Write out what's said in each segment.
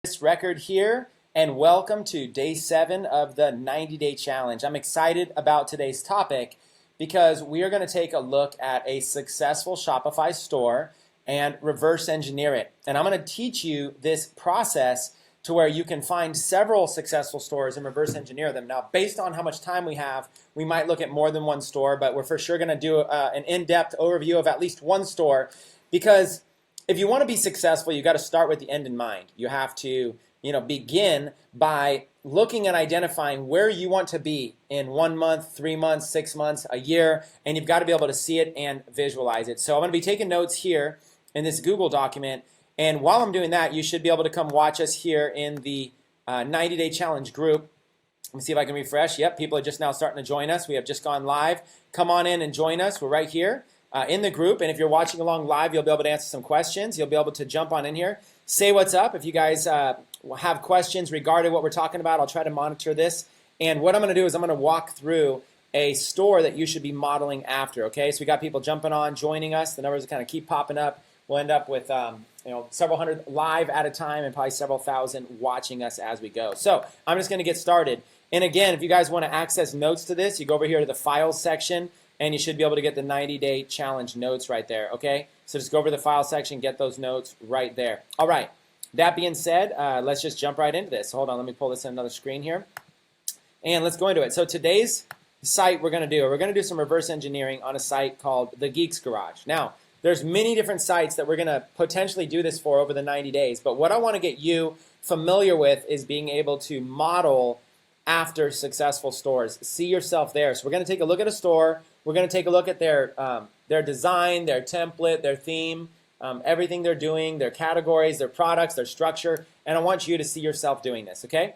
this record here, and welcome to day 7 of the 90-day challenge. I'm excited about today's topic because we are going to take a look at a successful Shopify store and reverse engineer it. And I'm going to teach you this process to where you can find several successful stores and reverse engineer them. Now, based on how much time we have, we might look at more than one store, but we're for sure going to do an in-depth overview of at least one store, because if you want to be successful, you got to start with the end in mind. You have to, begin by looking and identifying where you want to be in 1 month, 3 months, 6 months, a year, and you've got to be able to see it and visualize it. So I'm going to be taking notes here in this Google document, and while I'm doing that, you should be able to come watch us here in the 90-day challenge group. Let me see if I can refresh. Yep, people are just now starting to join us. We have just gone live. Come on in and join us. We're right here in the group, and if you're watching along live, you'll be able to answer some questions. You'll be able to jump on in here, say what's up. If you guys have questions regarding what we're talking about, I'll try to monitor this. And what I'm going to do is I'm going to walk through a store that you should be modeling after. Okay, so we got people jumping on, joining us. The numbers kind of keep popping up. We'll end up with several hundred live at a time and probably several thousand watching us as we go. So I'm just going to get started. And again, if you guys want to access notes to this, you go over here to the files section, and you should be able to get the 90-day challenge notes right there, okay? So just go over to the file section, get those notes right there. All right, that being said, let's just jump right into this. Hold on, let me pull this in another screen here. And let's go into it. So today's site we're going to do some reverse engineering on a site called The Geeks Garage. Now, there's many different sites that we're going to potentially do this for over the 90 days. But what I want to get you familiar with is being able to model after successful stores. See yourself there. So we're going to take a look at a store. We're going to take a look at their design, their template, their theme, everything they're doing, their categories, their products, their structure. And I want you to see yourself doing this, okay?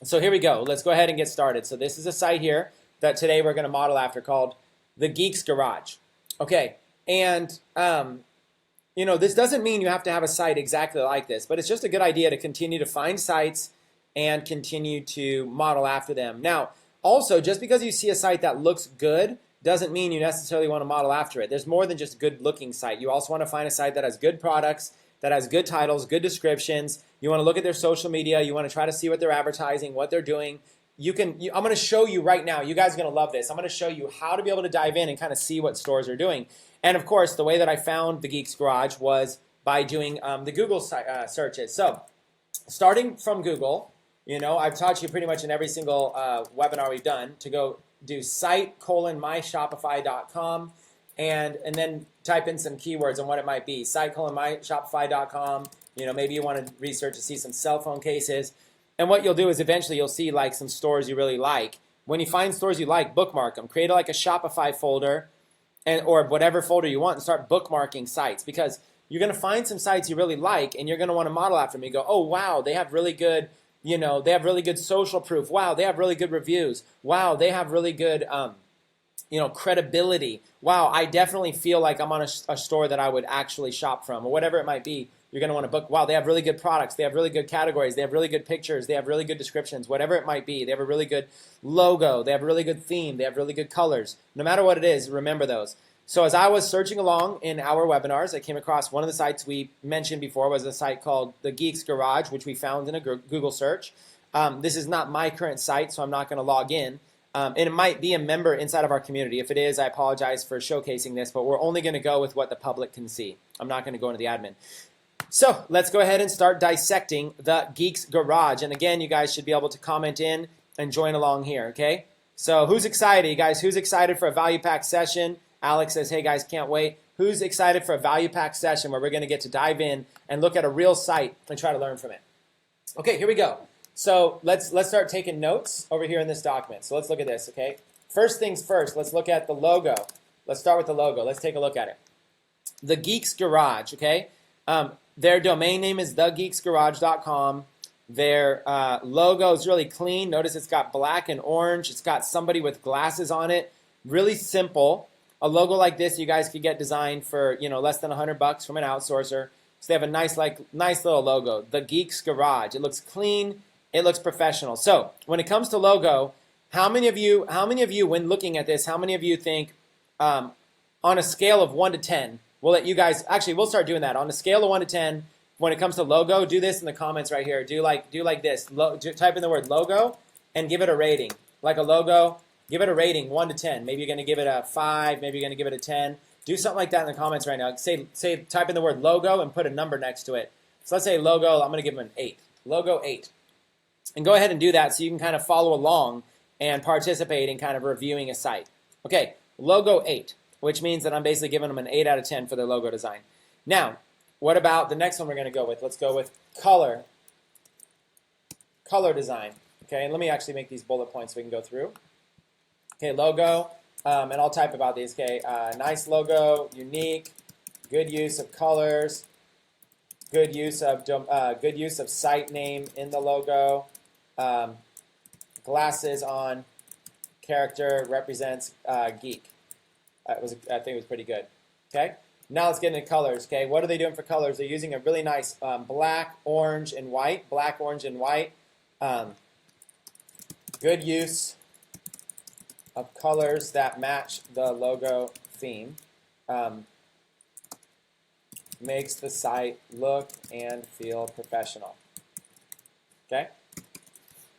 So here we go. Let's go ahead and get started. So this is a site here that today we're going to model after called The Geeks Garage. Okay. And, this doesn't mean you have to have a site exactly like this, but it's just a good idea to continue to find sites and continue to model after them. Now, also, just because you see a site that looks good doesn't mean you necessarily want to model after it. There's more than just a good-looking site. You also want to find a site that has good products, that has good titles, good descriptions. You want to look at their social media. You want to try to see what they're advertising, what they're doing. I'm going to show you right now. You guys are going to love this. I'm going to show you how to be able to dive in and kind of see what stores are doing. And of course, the way that I found the Geeks Garage was by doing the Google searches. So starting from Google, I've taught you pretty much in every single webinar we've done to go do site:/myshopify.com and then type in some keywords on what it might be. Site:/myshopify.com. Maybe you want to research to see some cell phone cases. And what you'll do is eventually you'll see like some stores you really like. When you find stores you like, bookmark them. Create like a Shopify folder or whatever folder you want and start bookmarking sites, because you're going to find some sites you really like and you're going to want to model after them. You go, oh, wow, they have really good, they have really good social proof. Wow, they have really good reviews. Wow, they have really good, credibility. Wow, I definitely feel like I'm on a store that I would actually shop from, or whatever it might be. You're going to want to book. Wow, they have really good products. They have really good categories. They have really good pictures. They have really good descriptions, whatever it might be. They have a really good logo. They have a really good theme. They have really good colors. No matter what it is, remember those. So as I was searching along in our webinars, I came across one of the sites we mentioned before was a site called The Geeks Garage, which we found in a Google search. This is not my current site, so I'm not going to log in. And it might be a member inside of our community. If it is, I apologize for showcasing this, but we're only going to go with what the public can see. I'm not going to go into the admin. So let's go ahead and start dissecting the Geeks Garage. And again, you guys should be able to comment in and join along here, okay? So who's excited, you guys? Who's excited for a value pack session? Alex says, hey guys, can't wait. Who's excited for a value pack session where we're going to get to dive in and look at a real site and try to learn from it? Okay, here we go. So let's start taking notes over here in this document. So let's look at this, okay? First things first, let's look at the logo. Let's start with the logo. Let's take a look at it. The Geeks Garage, okay? Their domain name is thegeeksgarage.com. Their logo is really clean. Notice it's got black and orange. It's got somebody with glasses on it. Really simple. A logo like this you guys could get designed for less than $100 from an outsourcer. So they have a nice little logo. The Geeks Garage. It looks clean. It looks professional. So when it comes to logo, how many of you, when looking at this, how many of you think on a scale of 1 to 10? We'll let you guys, actually, we'll start doing that. On a scale of 1 to 10, when it comes to logo, do this in the comments right here. Do like this. Type in the word logo and give it a rating. Like a logo, give it a rating 1 to 10. Maybe you're going to give it a 5. Maybe you're going to give it a 10. Do something like that in the comments right now. Type in the word logo and put a number next to it. So let's say logo. I'm going to give them an 8. Logo 8. And go ahead and do that so you can kind of follow along and participate in kind of reviewing a site. Okay, logo 8, which means that I'm basically giving them an 8 out of 10 for their logo design. Now, what about the next one we're going to go with? Let's go with color design. Okay, and let me actually make these bullet points so we can go through. Okay, logo, and I'll type about these. Okay, nice logo, unique, good use of colors, good use of site name in the logo, glasses on, character represents geek. I think it was pretty good. Okay, now let's get into colors. Okay, what are they doing for colors? They're using a really nice black, orange, and white. Black, orange, and white. Good use of colors that match the logo theme. Makes the site look and feel professional. Okay?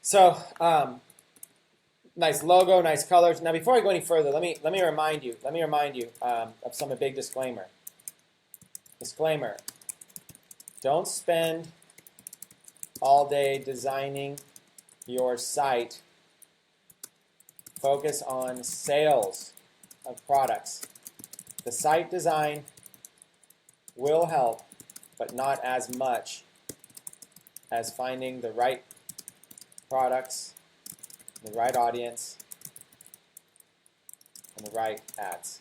So, nice logo, nice colors. Now, before I go any further, let me remind you of some big disclaimer. Disclaimer: don't spend all day designing your site. Focus on sales of products. The site design will help, but not as much as finding the right products, the right audience, and the right ads.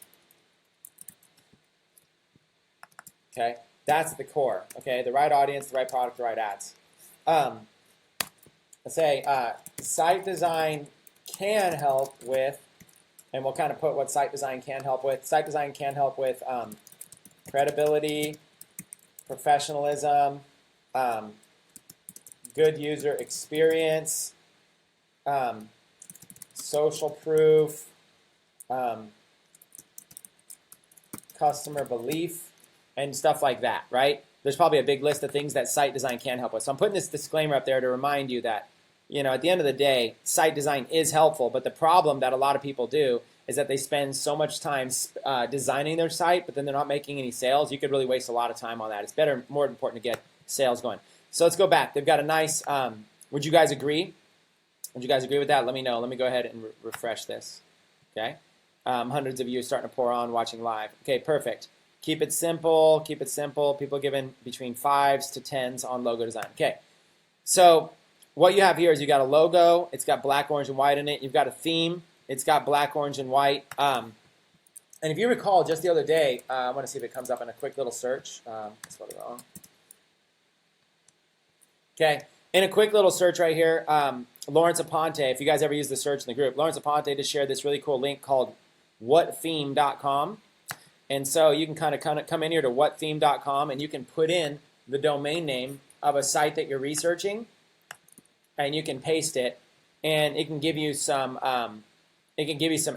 Okay, that's the core. Okay, the right audience, the right product, the right ads. Let's say site design can help with, and we'll kind of put what site design can help with. Site design can help with credibility, professionalism, good user experience, social proof, customer belief, and stuff like that, right? There's probably a big list of things that site design can help with. So I'm putting this disclaimer up there to remind you that, at the end of the day, site design is helpful, but the problem that a lot of people do is that they spend so much time designing their site, but then they're not making any sales. You could really waste a lot of time on that. It's more important to get sales going. So let's go back. They've got a nice, would you guys agree? Would you guys agree with that? Let me know. Let me go ahead and refresh this. Okay. Hundreds of you are starting to pour on watching live. Okay, perfect. Keep it simple. Keep it simple. People giving between 5s to 10s on logo design. Okay. So what you have here is you got a logo. It's got black, orange, and white in it. You've got a theme. It's got black, orange, and white. And if you recall, just the other day, I want to see if it comes up in a quick little search. Spelled it wrong. Okay. In a quick little search right here, Lawrence Aponte, if you guys ever use the search in the group, Lawrence Aponte just shared this really cool link called whattheme.com. And so you can kind of come in here to whattheme.com and you can put in the domain name of a site that you're researching, and you can paste it, and it can give you some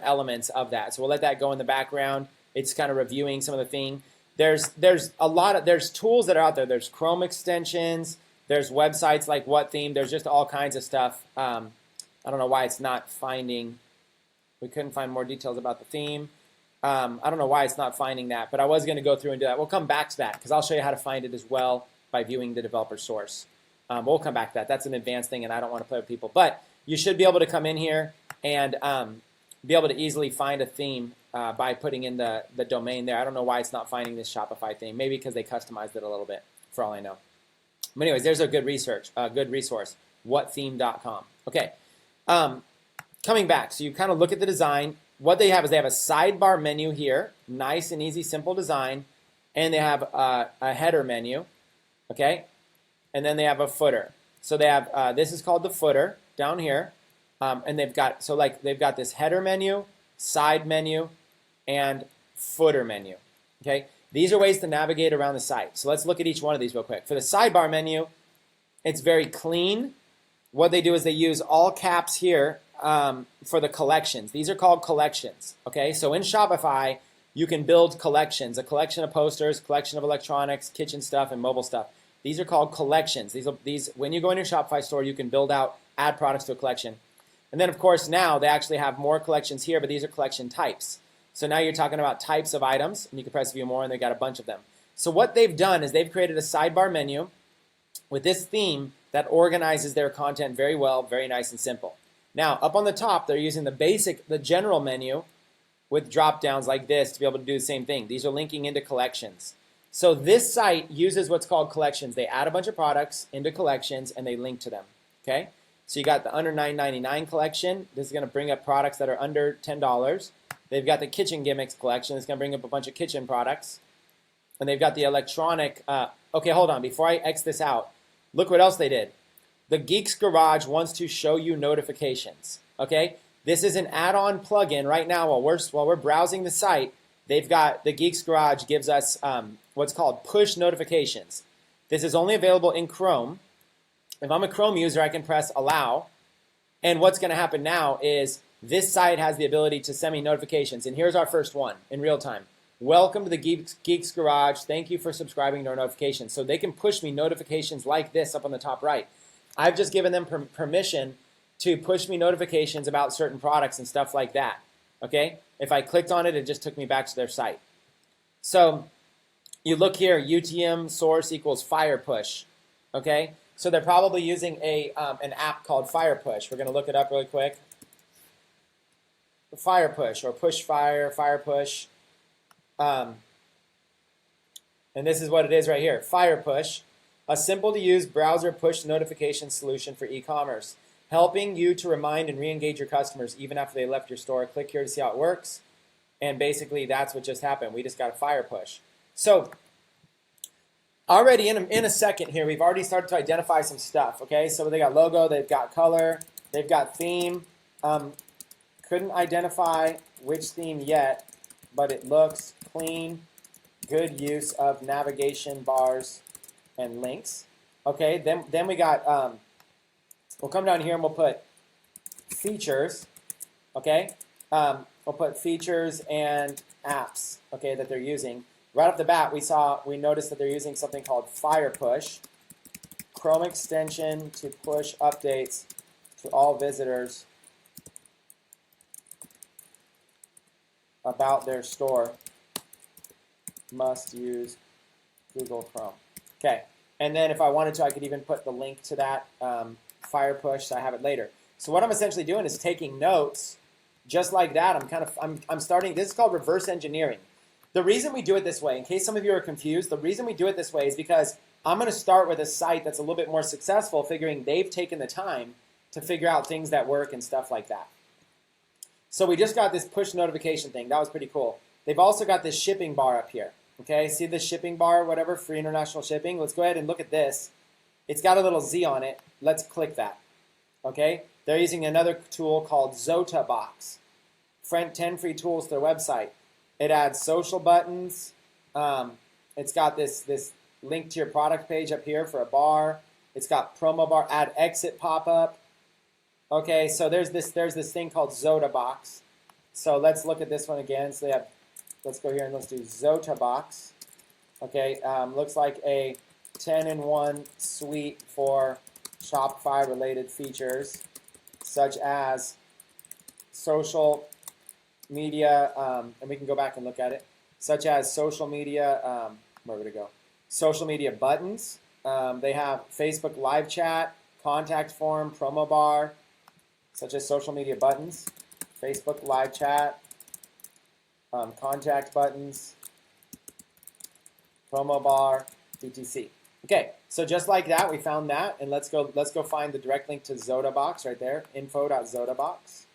elements of that. So we'll let that go in the background. It's kind of reviewing some of the thing. There's tools that are out there. There's Chrome extensions. There's websites like WhatTheme. There's just all kinds of stuff. I don't know why it's not finding. We couldn't find more details about the theme. I don't know why it's not finding that, but I was going to go through and do that. We'll come back to that because I'll show you how to find it as well by viewing the developer source. We'll come back to that. That's an advanced thing, and I don't want to play with people. But you should be able to come in here and be able to easily find a theme by putting in the domain there. I don't know why it's not finding this Shopify theme. Maybe because they customized it a little bit, for all I know. But anyways, there's a good resource, whattheme.com. Okay, coming back. So you kind of look at the design. What they have is they have a sidebar menu here, nice and easy, simple design, and they have a header menu, okay, and then they have a footer. So they have this is called the footer down here, and they've got this header menu, side menu, and footer menu. Okay, these are ways to navigate around the site. So let's look at each one of these real quick. For the sidebar menu, it's very clean. What they do is they use all caps here. For the collections. These are called collections, okay? So in Shopify, you can build collections, a collection of posters, collection of electronics, kitchen stuff, and mobile stuff. These are called collections. These when you go in your Shopify store, you can build out, add products to a collection. And then, of course, now they actually have more collections here, but these are collection types. So now you're talking about types of items, and you can press view more, and they've got a bunch of them. So what they've done is they've created a sidebar menu with this theme that organizes their content very well, very nice and simple. Now, up on the top, they're using the general menu with drop downs like this to be able to do the same thing. These are linking into collections. So this site uses what's called collections. They add a bunch of products into collections and they link to them. Okay? So you got the under $9.99 collection. This is going to bring up products that are under $10. They've got the kitchen gimmicks collection. It's going to bring up a bunch of kitchen products. And they've got the electronic. Okay, hold on. Before I X this out, look what else they did. The Geeks Garage wants to show you notifications. Okay? This is an add-on plugin right now while we're browsing the site. They've got the Geeks Garage gives us what's called push notifications. This is only available in Chrome. If I'm a Chrome user, I can press allow. And what's going to happen now is this site has the ability to send me notifications. And here's our first one in real time. Welcome to the Geeks Garage. Thank you for subscribing to our notifications. So they can push me notifications like this up on the top right. I've just given them permission to push me notifications about certain products and stuff like that. Okay? If I clicked on it, it just took me back to their site. So you look here, UTM source equals Fire Push. Okay? So they're probably using an app called Fire Push. We're going to look it up really quick. Fire Push or Push Fire, Fire Push. And this is what it is right here. Fire Push, a simple-to-use browser push notification solution for e-commerce, helping you to remind and re-engage your customers even after they left your store. Click here to see how it works. And basically, that's what just happened. We just got a Fire Push. So already in a second here, we've already started to identify some stuff. Okay, so they got logo, they've got color, they've got theme. Couldn't identify which theme yet, but it looks clean, good use of navigation bars and links. Okay, then we got, we'll come down here and we'll put features, okay? We'll put features and apps, okay, that they're using. Right off the bat, we noticed that they're using something called Fire Push, Chrome extension to push updates to all visitors about their store. Must use Google Chrome. Okay, and then if I wanted to, I could even put the link to that Fire Push, so I have it later. So what I'm essentially doing is taking notes, just like that. I'm starting. This is called reverse engineering. The reason we do it this way, in case some of you are confused, the reason we do it this way is because I'm going to start with a site that's a little bit more successful, figuring they've taken the time to figure out things that work and stuff like that. So we just got this push notification thing. That was pretty cool. They've also got this shipping bar up here. Okay, see the shipping bar, whatever, free international shipping? Let's go ahead and look at this. It's got a little Z on it. Let's click that. Okay, they're using another tool called ZotaBox. 10 free tools to their website. It adds social buttons. It's got this link to your product page up here for a bar. It's got promo bar, add exit pop-up. Okay, so there's this thing called ZotaBox. So let's look at this one again. So they have, let's go here and let's do ZotaBox. Okay, looks like a 10-in-1 suite for Shopify-related features, such as social media, and we can go back and look at it, such as social media, where would it go? Social media buttons. They have Facebook live chat, contact form, promo bar, such as social media buttons, Facebook live chat, contact buttons, promo bar, etc. Okay, so just like that, we found that, and let's go find the direct link to ZotaBox right there, info.zotabox.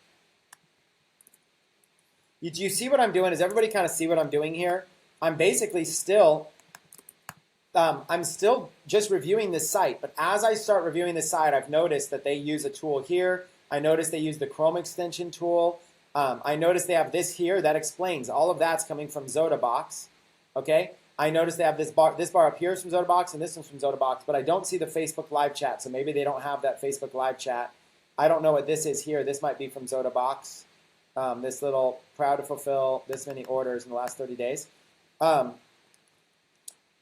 Do you see what I'm doing? Does everybody kind of see what I'm doing here? I'm basically still, I'm still just reviewing this site, but as I start reviewing this site, I've noticed that they use a tool here. I noticed they use the Chrome extension tool. I noticed they have this here. That explains. All of that's coming from ZotaBox. Okay? I noticed they have this bar up here is from ZotaBox, and this one's from ZotaBox, but I don't see the Facebook live chat, so maybe they don't have that Facebook live chat. I don't know what this is here. This might be from ZotaBox. This little proud to fulfill this many orders in the last 30 days.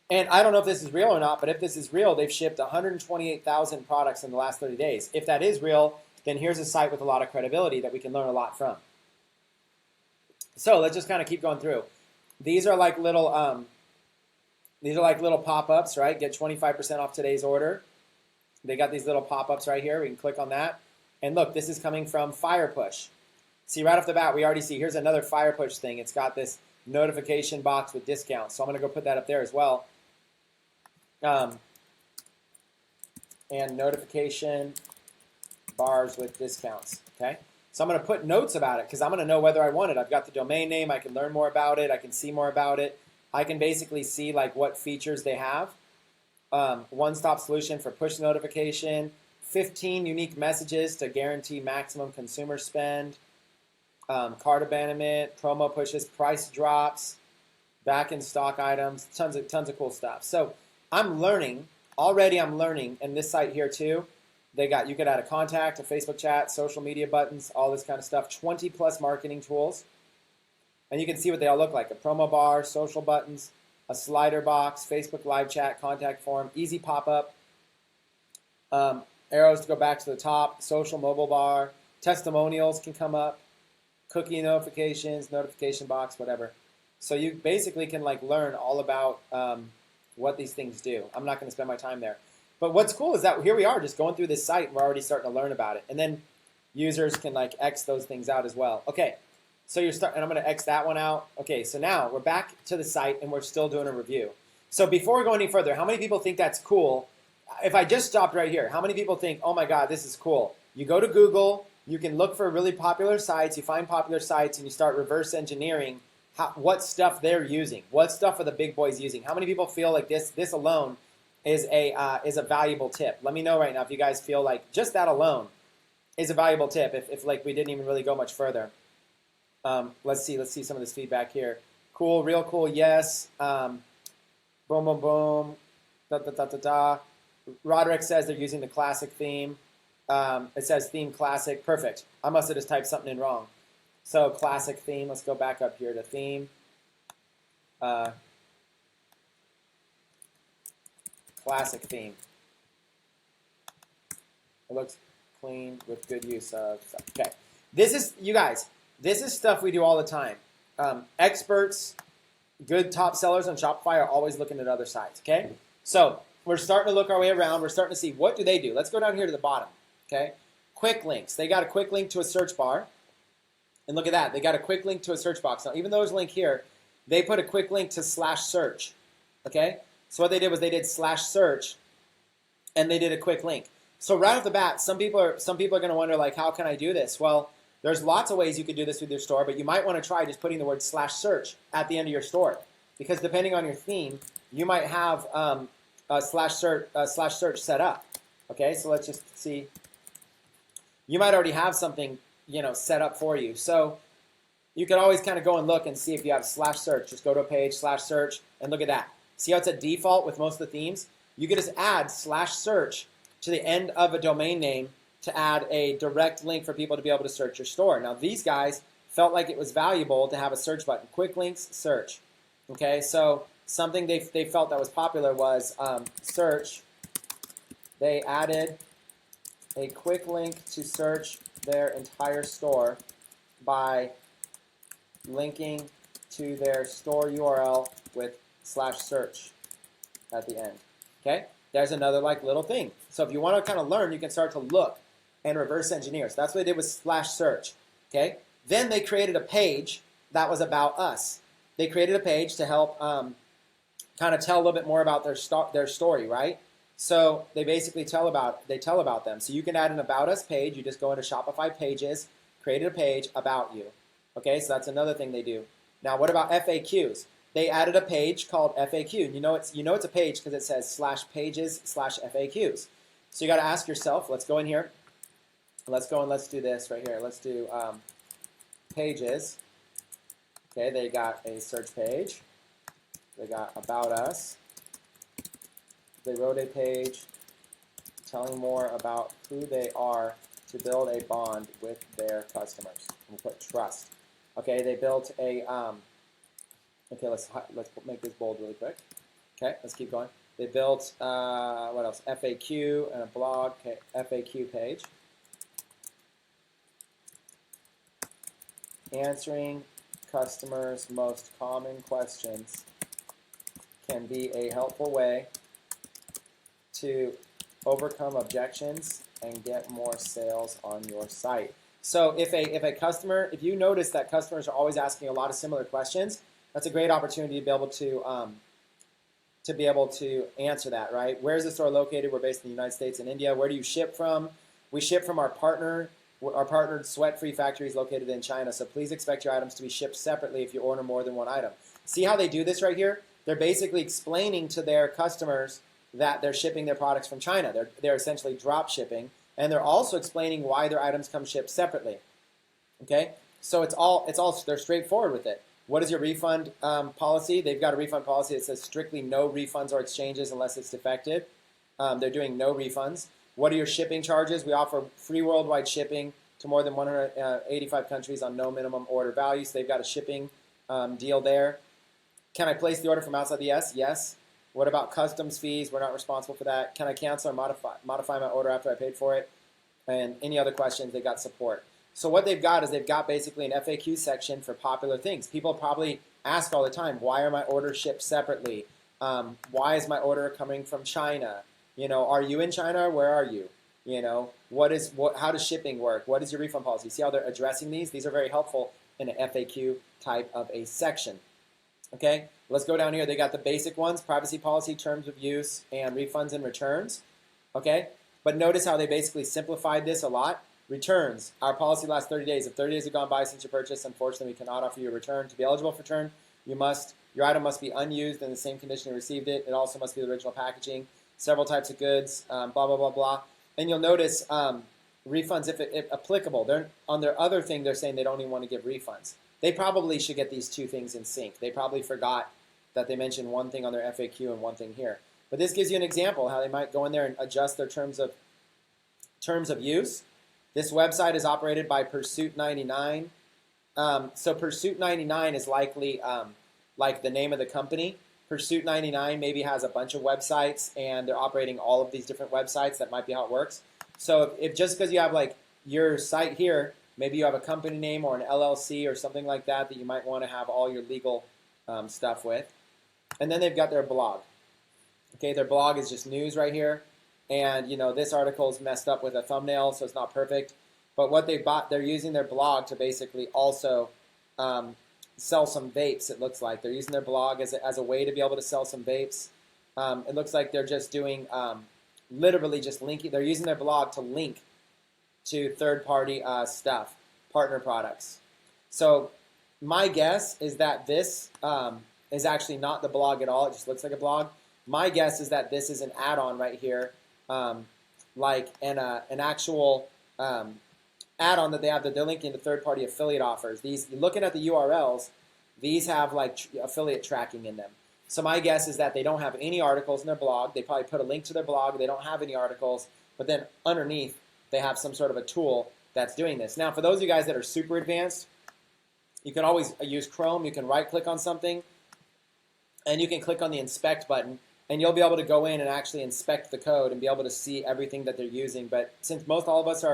And I don't know if this is real or not, but if this is real, they've shipped 128,000 products in the last 30 days. If that is real, then here's a site with a lot of credibility that we can learn a lot from. So let's just kind of keep going through. These are like little pop-ups, right? Get 25% off today's order. They got these little pop-ups right here. We can click on that. And look, this is coming from FirePush. See, right off the bat, we already see, here's another FirePush thing. It's got this notification box with discounts. So I'm going to go put that up there as well. And notification bars with discounts, okay? So I'm going to put notes about it because I'm going to know whether I want it. I've got the domain name. I can learn more about it. I can see more about it. I can basically see like what features they have. One-stop solution for push notification. 15 unique messages to guarantee maximum consumer spend. Cart abandonment, promo pushes, price drops, back in stock items, tons of cool stuff. So I'm learning. Already I'm learning. And this site here too, you could add a contact, a Facebook chat, social media buttons, all this kind of stuff. 20 plus marketing tools. And you can see what they all look like. A promo bar, social buttons, a slider box, Facebook live chat, contact form, easy pop-up, arrows to go back to the top, social mobile bar, testimonials can come up, cookie notifications, notification box, whatever. So you basically can like learn all about what these things do. I'm not going to spend my time there. But what's cool is that here we are just going through this site and we're already starting to learn about it. And then users can like X those things out as well. Okay, so and I'm going to X that one out. Okay, so now we're back to the site and we're still doing a review. So before we go any further, how many people think that's cool? If I just stopped right here, how many people think, oh my God, this is cool? You go to Google, you can look for really popular sites, you find popular sites, and you start reverse engineering what stuff they're using. What stuff are the big boys using? How many people feel like this alone is a valuable tip? Let me know right now if you guys feel like just that alone is a valuable tip. If like we didn't even really go much further. Let's see some of this feedback here. Cool, real cool, yes. Boom, boom, boom. Da, da, da, da, da. Roderick says they're using the classic theme. It says theme classic. Perfect. I must have just typed something in wrong. So classic theme. Let's go back up here to theme. Classic theme. It looks clean with good use of stuff. Okay. This is, you guys, this is stuff we do all the time. Experts, good top sellers on Shopify are always looking at other sites, okay? So we're starting to look our way around. We're starting to see what do they do. Let's go down here to the bottom, okay? Quick links. They got a quick link to a search bar. And look at that. They got a quick link to a search box. Now, even though there's a link here, they put a quick link to /search, okay? So what they did was they did /search, and they did a quick link. So right off the bat, some people are going to wonder, like, how can I do this? Well, there's lots of ways you could do this with your store, but you might want to try just putting the word /search at the end of your store, because depending on your theme, you might have /search set up. Okay, so let's just see. You might already have something, set up for you. So you can always kind of go and look and see if you have /search. Just go to a page /search and look at that. See how it's a default with most of the themes? You can just add /search to the end of a domain name to add a direct link for people to be able to search your store. Now these guys felt like it was valuable to have a search button. Quick links, search. Okay, so something they felt that was popular was search. They added a quick link to search their entire store by linking to their store URL with /search at the end. Okay, there's another like little thing. So if you want to kind of learn, you can start to look and reverse engineer. So that's what they did with /search. Okay, then they created a page that was about us. They created a page to help kind of tell a little bit more about their story, right? So they basically tell about them. So you can add an About Us page. You just go into Shopify Pages, created a page about you. Okay, so that's another thing they do. Now, what about FAQs? They added a page called FAQ. You know it's a page because it says /pages/FAQs. So you got to ask yourself. Let's go in here. Let's go and let's do this right here. Let's do pages. Okay, they got a search page. They got About Us. They wrote a page telling more about who they are to build a bond with their customers. We'll put trust. Okay, they built a. Okay, let's make this bold really quick. Okay, let's keep going. They built, what else? FAQ and a blog, okay, FAQ page. Answering customers' most common questions can be a helpful way to overcome objections and get more sales on your site. So if you notice that customers are always asking a lot of similar questions, that's a great opportunity to be able to answer that, right? Where's the store located? We're based in the United States and India. Where do you ship from? We ship from our partnered sweat-free factory is located in China, so please expect your items to be shipped separately if you order more than one item. See how they do this right here? They're basically explaining to their customers that they're shipping their products from China. They're essentially drop shipping, and they're also explaining why their items come shipped separately. Okay, so they're straightforward with it. What is your refund policy? They've got a refund policy that says strictly no refunds or exchanges unless it's defective. They're doing no refunds. What are your shipping charges? We offer free worldwide shipping to more than 185 countries on no minimum order value. So they've got a shipping deal there. Can I place the order from outside the US? Yes. What about customs fees? We're not responsible for that. Can I cancel or modify my order after I paid for it? And any other questions, they got support. So what they've got is they've got basically an FAQ section for popular things. People probably ask all the time, why are my orders shipped separately? Why is my order coming from China? You know, are you in China? Where are you? You know, how does shipping work? What is your refund policy? See how they're addressing these? These are very helpful in an FAQ type of a section. Okay, let's go down here. They got the basic ones, privacy policy, terms of use, and refunds and returns. Okay, but notice how they basically simplified this a lot. Returns. Our policy lasts 30 days. If 30 days have gone by since your purchase, unfortunately, we cannot offer you a return. To be eligible for return, your item must be unused in the same condition you received it. It also must be the original packaging. Several types of goods, blah, blah, blah, blah. And you'll notice refunds, if applicable. On their other thing, they're saying they don't even want to give refunds. They probably should get these two things in sync. They probably forgot that they mentioned one thing on their FAQ and one thing here. But this gives you an example how they might go in there and adjust their terms of use. This website is operated by Pursuit 99. So Pursuit 99 is likely like the name of the company. Pursuit 99 maybe has a bunch of websites, and they're operating all of these different websites. That might be how it works. So if just because you have like your site here, maybe you have a company name or an LLC or something like that that you might want to have all your legal stuff with. And then they've got their blog. Okay, their blog is just news right here. And, you know, this article is messed up with a thumbnail, so it's not perfect. But what they're using their blog to basically also sell some vapes, it looks like. They're using their blog as a way to be able to sell some vapes. It looks like they're just doing, literally just linking. They're using their blog to link to third-party stuff, partner products. So my guess is that this is actually not the blog at all. It just looks like a blog. My guess is that this is an add-on right here, like an actual add-on that they have that they're linking to third-party affiliate offers. These, looking at the URLs, these have like affiliate tracking in them. So my guess is that they don't have any articles in their blog. They probably put a link to their blog. They don't have any articles, but then underneath they have some sort of a tool that's doing this. Now, for those of you guys that are super advanced, you can always use Chrome. You can right-click on something, and you can click on the Inspect button, and you'll be able to go in and actually inspect the code and be able to see everything that they're using. But since most all of us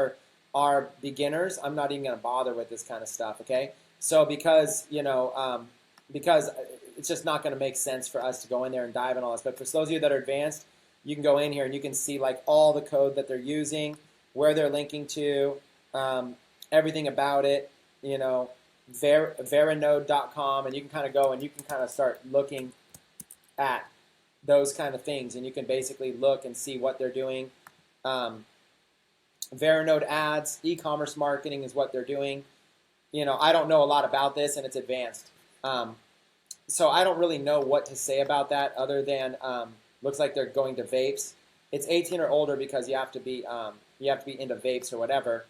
are beginners, I'm not even going to bother with this kind of stuff, okay? So because it's just not going to make sense for us to go in there and dive in all this. But for those of you that are advanced, you can go in here and you can see like all the code that they're using, where they're linking to, everything about it, you know, veranode.com, and you can kind of go and you can kind of start looking at those kind of things, and you can basically look and see what they're doing. Veranode ads, e-commerce marketing is what they're doing. You know, I don't know a lot about this, and it's advanced. So I don't really know what to say about that other than looks like they're going to vapes. It's 18 or older because you have to be into vapes or whatever,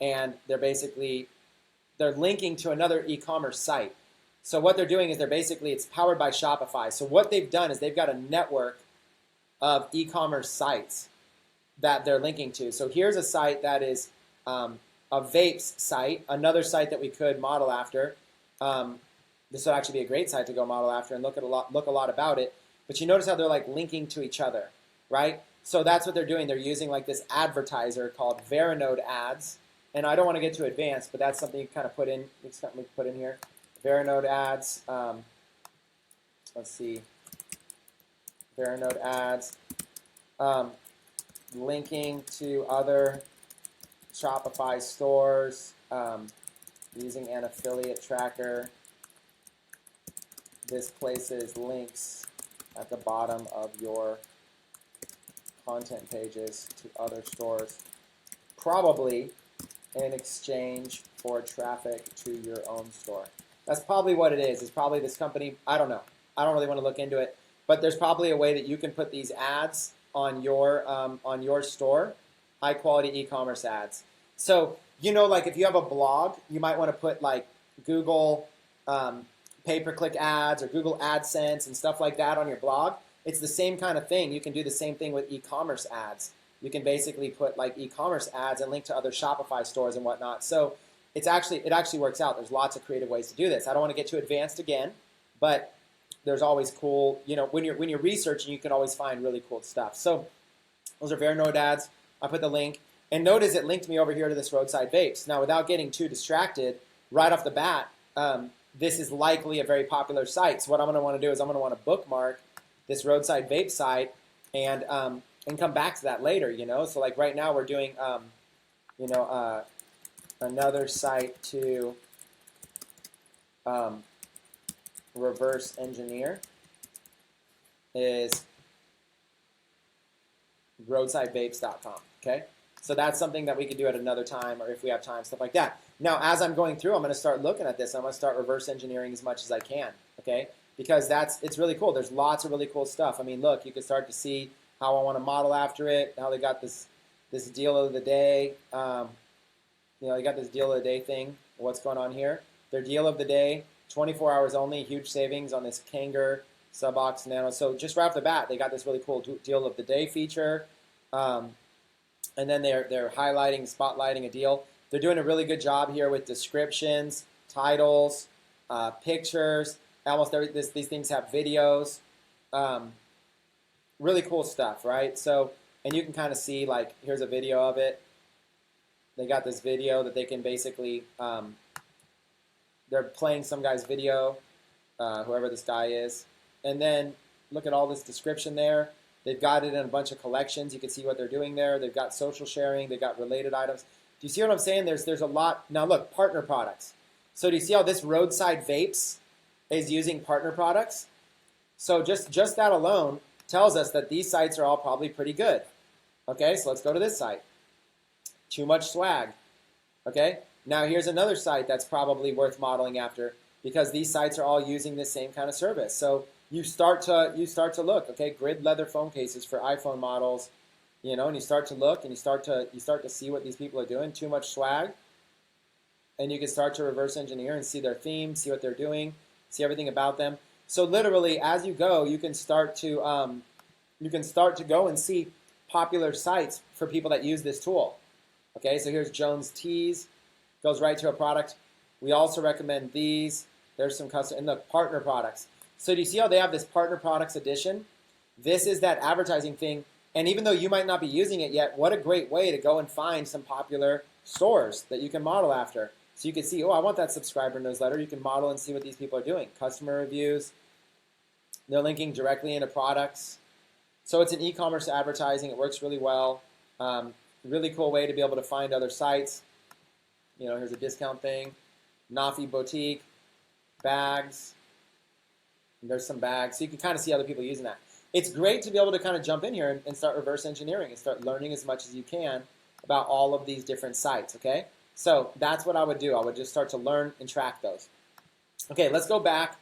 and they're linking to another e-commerce site. So what they're doing is it's powered by Shopify. So what they've done is they've got a network of e-commerce sites that they're linking to. So here's a site that is a vapes site, another site that we could model after. This would actually be a great site to go model after and look a lot about it. but you notice how they're like linking to each other, right? So that's what they're doing. They're using like this advertiser called Veranode ads. And I don't want to get too advanced, but that's something you kind of put in. It's something we put in here. Veranode ads. Let's see. Veranode ads. Linking to other Shopify stores. Using an affiliate tracker. This places links at the bottom of your content pages to other stores, probably in exchange for traffic to your own store. That's probably what it is. It's probably this company. I don't know. I don't really want to look into it, but there's probably a way that you can put these ads on your store, high quality e-commerce ads. So like if you have a blog, you might want to put like Google pay-per-click ads or Google AdSense and stuff like that on your blog. It's the same kind of thing. You can do the same thing with e-commerce ads. You can basically put like e-commerce ads and link to other Shopify stores and whatnot. So it actually works out. There's lots of creative ways to do this. I don't want to get too advanced again, but there's always cool, when you're researching, you can always find really cool stuff. So those are Veranode ads. I put the link. And notice it linked me over here to this roadside vapes. Now, without getting too distracted, right off the bat, this is likely a very popular site. So what I'm going to want to do is I'm going to want to bookmark this roadside vape site and come back to that later. So like right now we're doing another site to reverse engineer is roadsidevapes.com. Okay. So that's something that we could do at another time, or if we have time, stuff like that. Now, as I'm going through, I'm going to start looking at this. I'm going to start reverse engineering as much as I can, okay? Because it's really cool. There's lots of really cool stuff. I mean, look, you can start to see how I want to model after it, how they got this deal of the day. They got this deal of the day thing. What's going on here? Their deal of the day, 24 hours only, huge savings on this Kanger Subox Nano. So just right off the bat, they got this really cool deal of the day feature. And then they're highlighting, spotlighting a deal. They're doing a really good job here with descriptions, titles, pictures. Almost these things have videos. Really cool stuff, right? So, and you can kind of see, like, here's a video of it. They got this video that they can basically, they're playing some guy's video, whoever this guy is. And then look at all this description there. They've got it in a bunch of collections. You can see what they're doing there. They've got social sharing. They've got related items. Do you see what I'm saying? There's a lot. Now look, partner products. So do you see how this roadside vapes is using partner products? So just that alone tells us that these sites are all probably pretty good. Okay, so let's go to this site. Too much swag. Okay, now here's another site that's probably worth modeling after because these sites are all using the same kind of service. So you start to look, okay, grid leather phone cases for iPhone models, and you start to look and you start to see what these people are doing. Too much swag, and you can start to reverse engineer and see their theme, see what they're doing, see everything about them. So literally, as you go, you can start to go and see popular sites for people that use this tool. Okay, so here's Jones Tees, goes right to a product. We also recommend these. There's some custom and the partner products. So do you see how they have this partner products edition? This is that advertising thing. And even though you might not be using it yet, what a great way to go and find some popular stores that you can model after. So you can see, I want that subscriber newsletter. You can model and see what these people are doing. Customer reviews. They're linking directly into products. So it's an e-commerce advertising. It works really well. Really cool way to be able to find other sites. Here's a discount thing. Nafi Boutique. Bags. There's some bags. So you can kind of see other people using that. It's great to be able to kind of jump in here and start reverse engineering and start learning as much as you can about all of these different sites, okay? So that's what I would do. I would just start to learn and track those. Okay, let's go back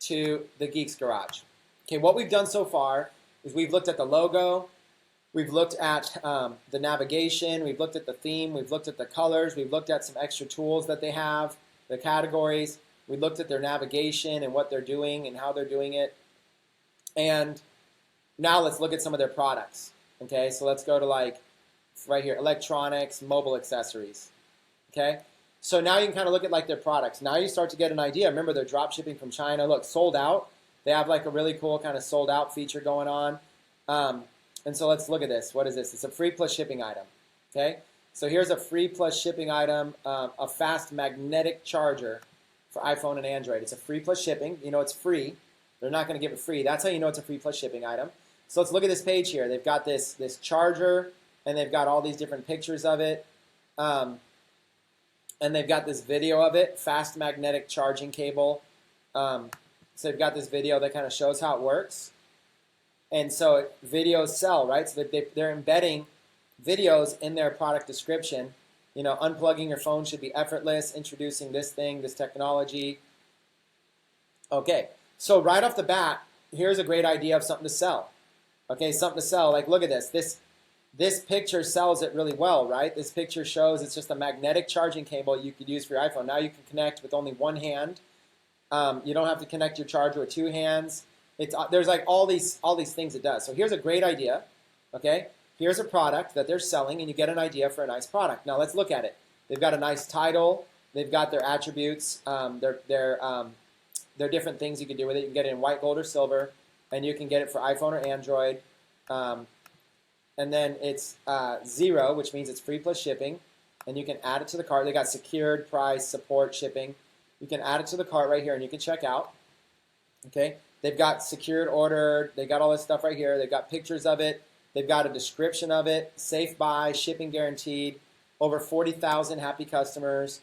to the Geeks Garage. Okay, what we've done so far is we've looked at the logo, we've looked at the navigation, we've looked at the theme, we've looked at the colors, we've looked at some extra tools that they have, the categories. We looked at their navigation and what they're doing and how they're doing it. And now let's look at some of their products. Okay, so let's go to like right here, electronics, mobile accessories. Okay, so now you can kind of look at like their products. Now you start to get an idea. Remember, they're drop shipping from China. Look, sold out. They have like a really cool kind of sold out feature going on. And so let's look at this. What is this? It's a free plus shipping item. Okay, so here's a free plus shipping item, a fast magnetic charger for iPhone and Android. It's a free plus shipping. You know it's free. They're not going to give it free. That's how you know it's a free plus shipping item. So let's look at this page here. They've got this charger, and they've got all these different pictures of it. And they've got this video of it, fast magnetic charging cable. So they've got this video that kind of shows how it works. And so videos sell, right? So they're embedding videos in their product description. You know, unplugging your phone should be effortless, introducing this thing, this technology. Okay, so right off the bat, here's a great idea of something to sell. Okay, something to sell. Like, look at this. This picture sells it really well, right? This picture shows it's just a magnetic charging cable you could use for your iPhone. Now you can connect with only one hand. You don't have to connect your charger with two hands. There's like all these things it does. So here's a great idea. Okay, here's a product that they're selling, and you get an idea for a nice product. Now let's look at it. They've got a nice title. They've got their attributes. They're different things you can do with it. You can get it in white, gold, or silver, and you can get it for iPhone or Android. And then it's 0, which means it's free plus shipping, and you can add it to the cart. They got secured, price, support, shipping. You can add it to the cart right here, and you can check out. Okay, they've got secured order. They got all this stuff right here. They've got pictures of it. They've got a description of it. Safe buy, shipping guaranteed. Over 40,000 happy customers.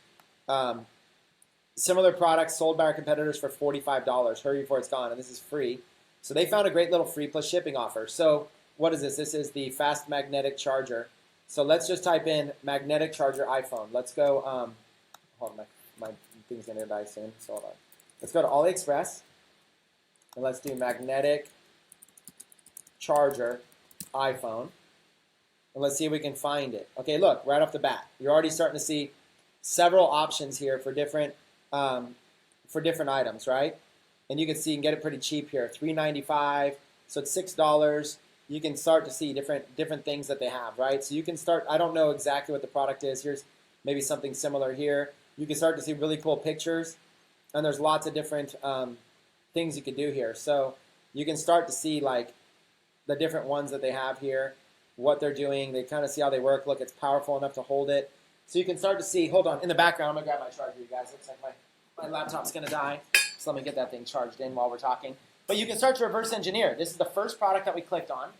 Similar products sold by our competitors for $45. Hurry before it's gone, and this is free. So they found a great little free plus shipping offer. So what is this? This is the fast magnetic charger. So let's just type in magnetic charger iPhone. Let's go. Hold on, my thing's gonna die soon. So hold on. Let's go to AliExpress, and let's do magnetic charger iPhone, and let's see if we can find it. Okay, look, right off the bat, you're already starting to see several options here for different items, right? And you can see you can get it pretty cheap here, $3.95. So it's $6. You can start to see different things that they have, right? So you can start. I don't know exactly what the product is. Here's maybe something similar here. You can start to see really cool pictures, and there's lots of different things you could do here. So you can start to see like the different ones that they have here, what they're doing. They kind of see how they work. Look, it's powerful enough to hold it. So you can start to see. Hold on, in the background, I'm gonna grab my charger, you guys. Looks like my laptop's gonna die. So let me get that thing charged in while we're talking. But you can start to reverse engineer. This is the first product that we clicked on.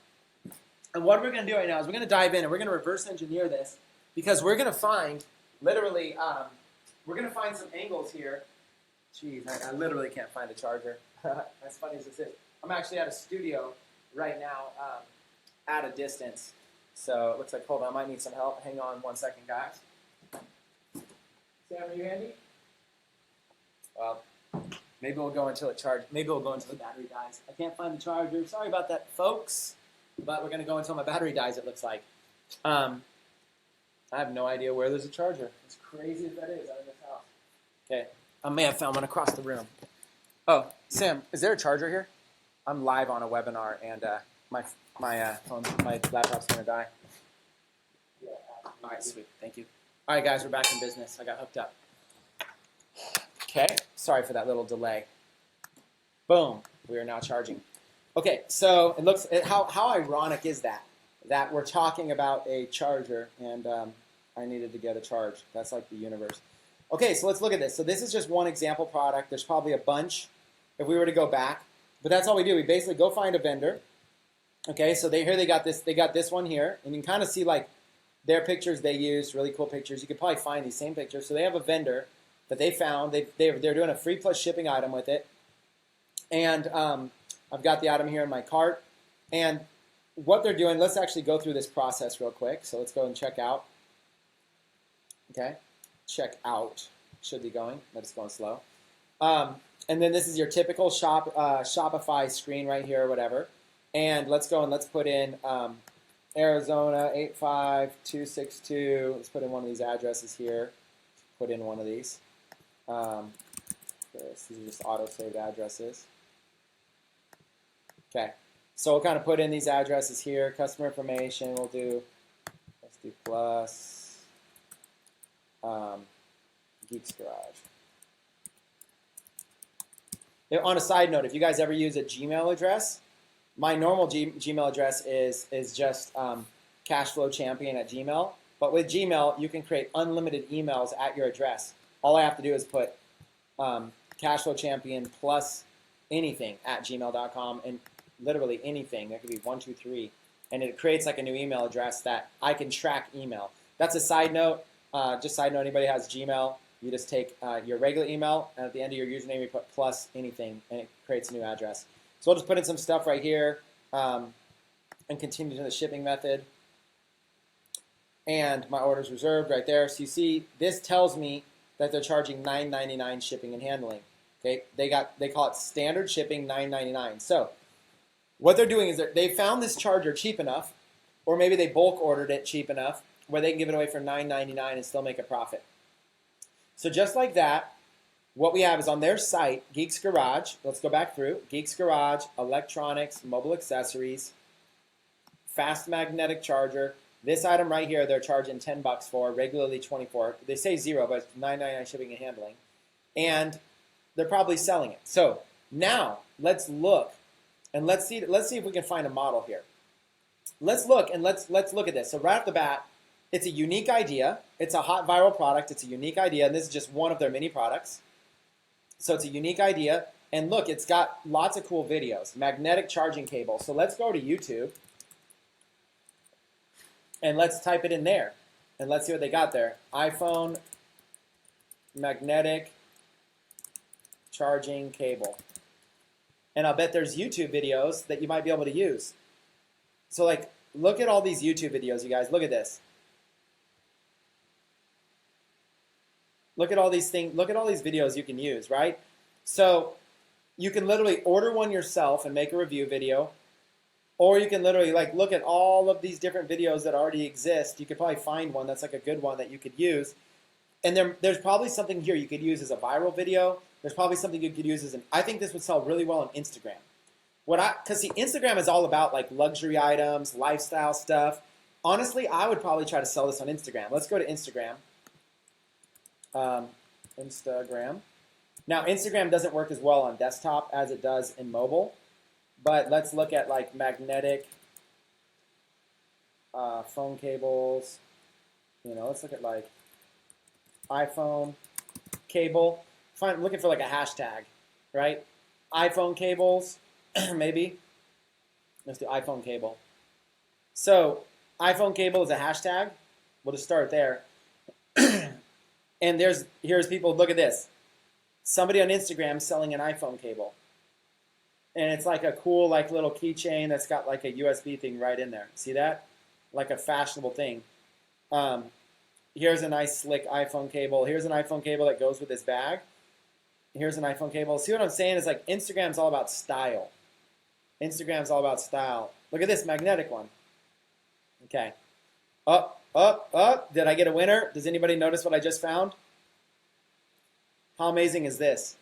And what we're going to do right now is we're going to dive in and we're going to reverse engineer this because we're going to find, literally, we're going to find some angles here. Jeez, I literally can't find a charger. As funny as this is. I'm actually at a studio right now at a distance. So it looks like, hold on, I might need some help. Hang on one second, guys. Sam, are you handy? Well, maybe we'll go until it charges. Maybe we'll go until the battery dies. I can't find the charger. Sorry about that, folks. But we're going to go until my battery dies, it looks like. I have no idea where there's a charger. As crazy as that is out of this house. Okay. I may have found one across the room. Oh, Sam, is there a charger here? I'm live on a webinar, and my laptop's going to die. All right, sweet. Thank you. All right, guys, we're back in business. I got hooked up. Okay, sorry for that little delay. Boom, we are now charging. Okay, so it looks, how ironic is that we're talking about a charger and I needed to get a charge. That's like the universe. Okay, so let's look at this. So this is just one example product. There's probably a bunch if we were to go back, but that's all we do. We basically go find a vendor. Okay, so they got this one here, and you can kind of see like their pictures they use, really cool pictures. You could probably find these same pictures. So they have a vendor that they found. They're doing a free plus shipping item with it. And I've got the item here in my cart. And what they're doing, let's actually go through this process real quick. So let's go and check out. Okay, check out. Should be going, but it's going slow. And then this is your typical Shopify screen right here or whatever. And let's go and let's put in Arizona 85262. Let's put in one of these addresses here. Put in one of these. These are just auto-saved addresses. Okay, so we'll kind of put in these addresses here. Customer information, let's do plus Geeks Garage. On a side note, if you guys ever use a Gmail address, my normal Gmail address is just cashflowchampion at Gmail. But with Gmail, you can create unlimited emails at your address. All I have to do is put cashflowchampion plus anything at gmail.com, and literally anything. That could be 123, and it creates like a new email address that I can track email. That's a side note. Just side note, anybody has Gmail, you just take your regular email, and at the end of your username, you put plus anything, and it creates a new address. So I'll just put in some stuff right here and continue to the shipping method. And my order's reserved right there. So you see, this tells me that they're charging $9.99 shipping and handling. Okay, they call it standard shipping, $9.99. So what they're doing is they found this charger cheap enough, or maybe they bulk ordered it cheap enough where they can give it away for $9.99 and still make a profit. So just like that, what we have is on their site, Geeks Garage. Let's go back through. Geeks Garage, electronics, mobile accessories, fast magnetic charger. This item right here, they're charging $10 for, regularly $24. They say $0, but it's $9.99 shipping and handling. And they're probably selling it. So now let's look, and let's see if we can find a model here. Let's look and let's look at this. So right off the bat, it's a unique idea. It's a hot viral product. It's a unique idea, and this is just one of their many products. So it's a unique idea, and look, it's got lots of cool videos. Magnetic charging cable. So let's go to YouTube. And let's type it in there, and let's see what they got there. iPhone magnetic charging cable. And I'll bet there's YouTube videos that you might be able to use. So like, look at all these YouTube videos, you guys. Look at this. Look at all these things. Look at all these videos you can use, right? So you can literally order one yourself and make a review video. Or you can literally like look at all of these different videos that already exist. You could probably find one that's like a good one that you could use. And there's probably something here you could use as a viral video. There's probably something you could use as I think this would sell really well on Instagram. Because see, Instagram is all about like luxury items, lifestyle stuff. Honestly, I would probably try to sell this on Instagram. Let's go to Instagram. Instagram. Now, Instagram doesn't work as well on desktop as it does in mobile. But let's look at like magnetic phone cables. Let's look at like iPhone cable. Looking for like a hashtag, right? iPhone cables, maybe. Let's do iPhone cable. So iPhone cable is a hashtag. We'll just start there. And here's people. Look at this. Somebody on Instagram selling an iPhone cable. And it's like a cool like little keychain that's got like a USB thing right in there. See that? Like a fashionable thing. Here's a nice slick iPhone cable. Here's an iPhone cable that goes with this bag. Here's an iPhone cable. See what I'm saying? Is like Instagram's all about style. Instagram's all about style. Look at this magnetic one. Okay. Up, up, up. Did I get a winner? Does anybody notice what I just found? How amazing is this?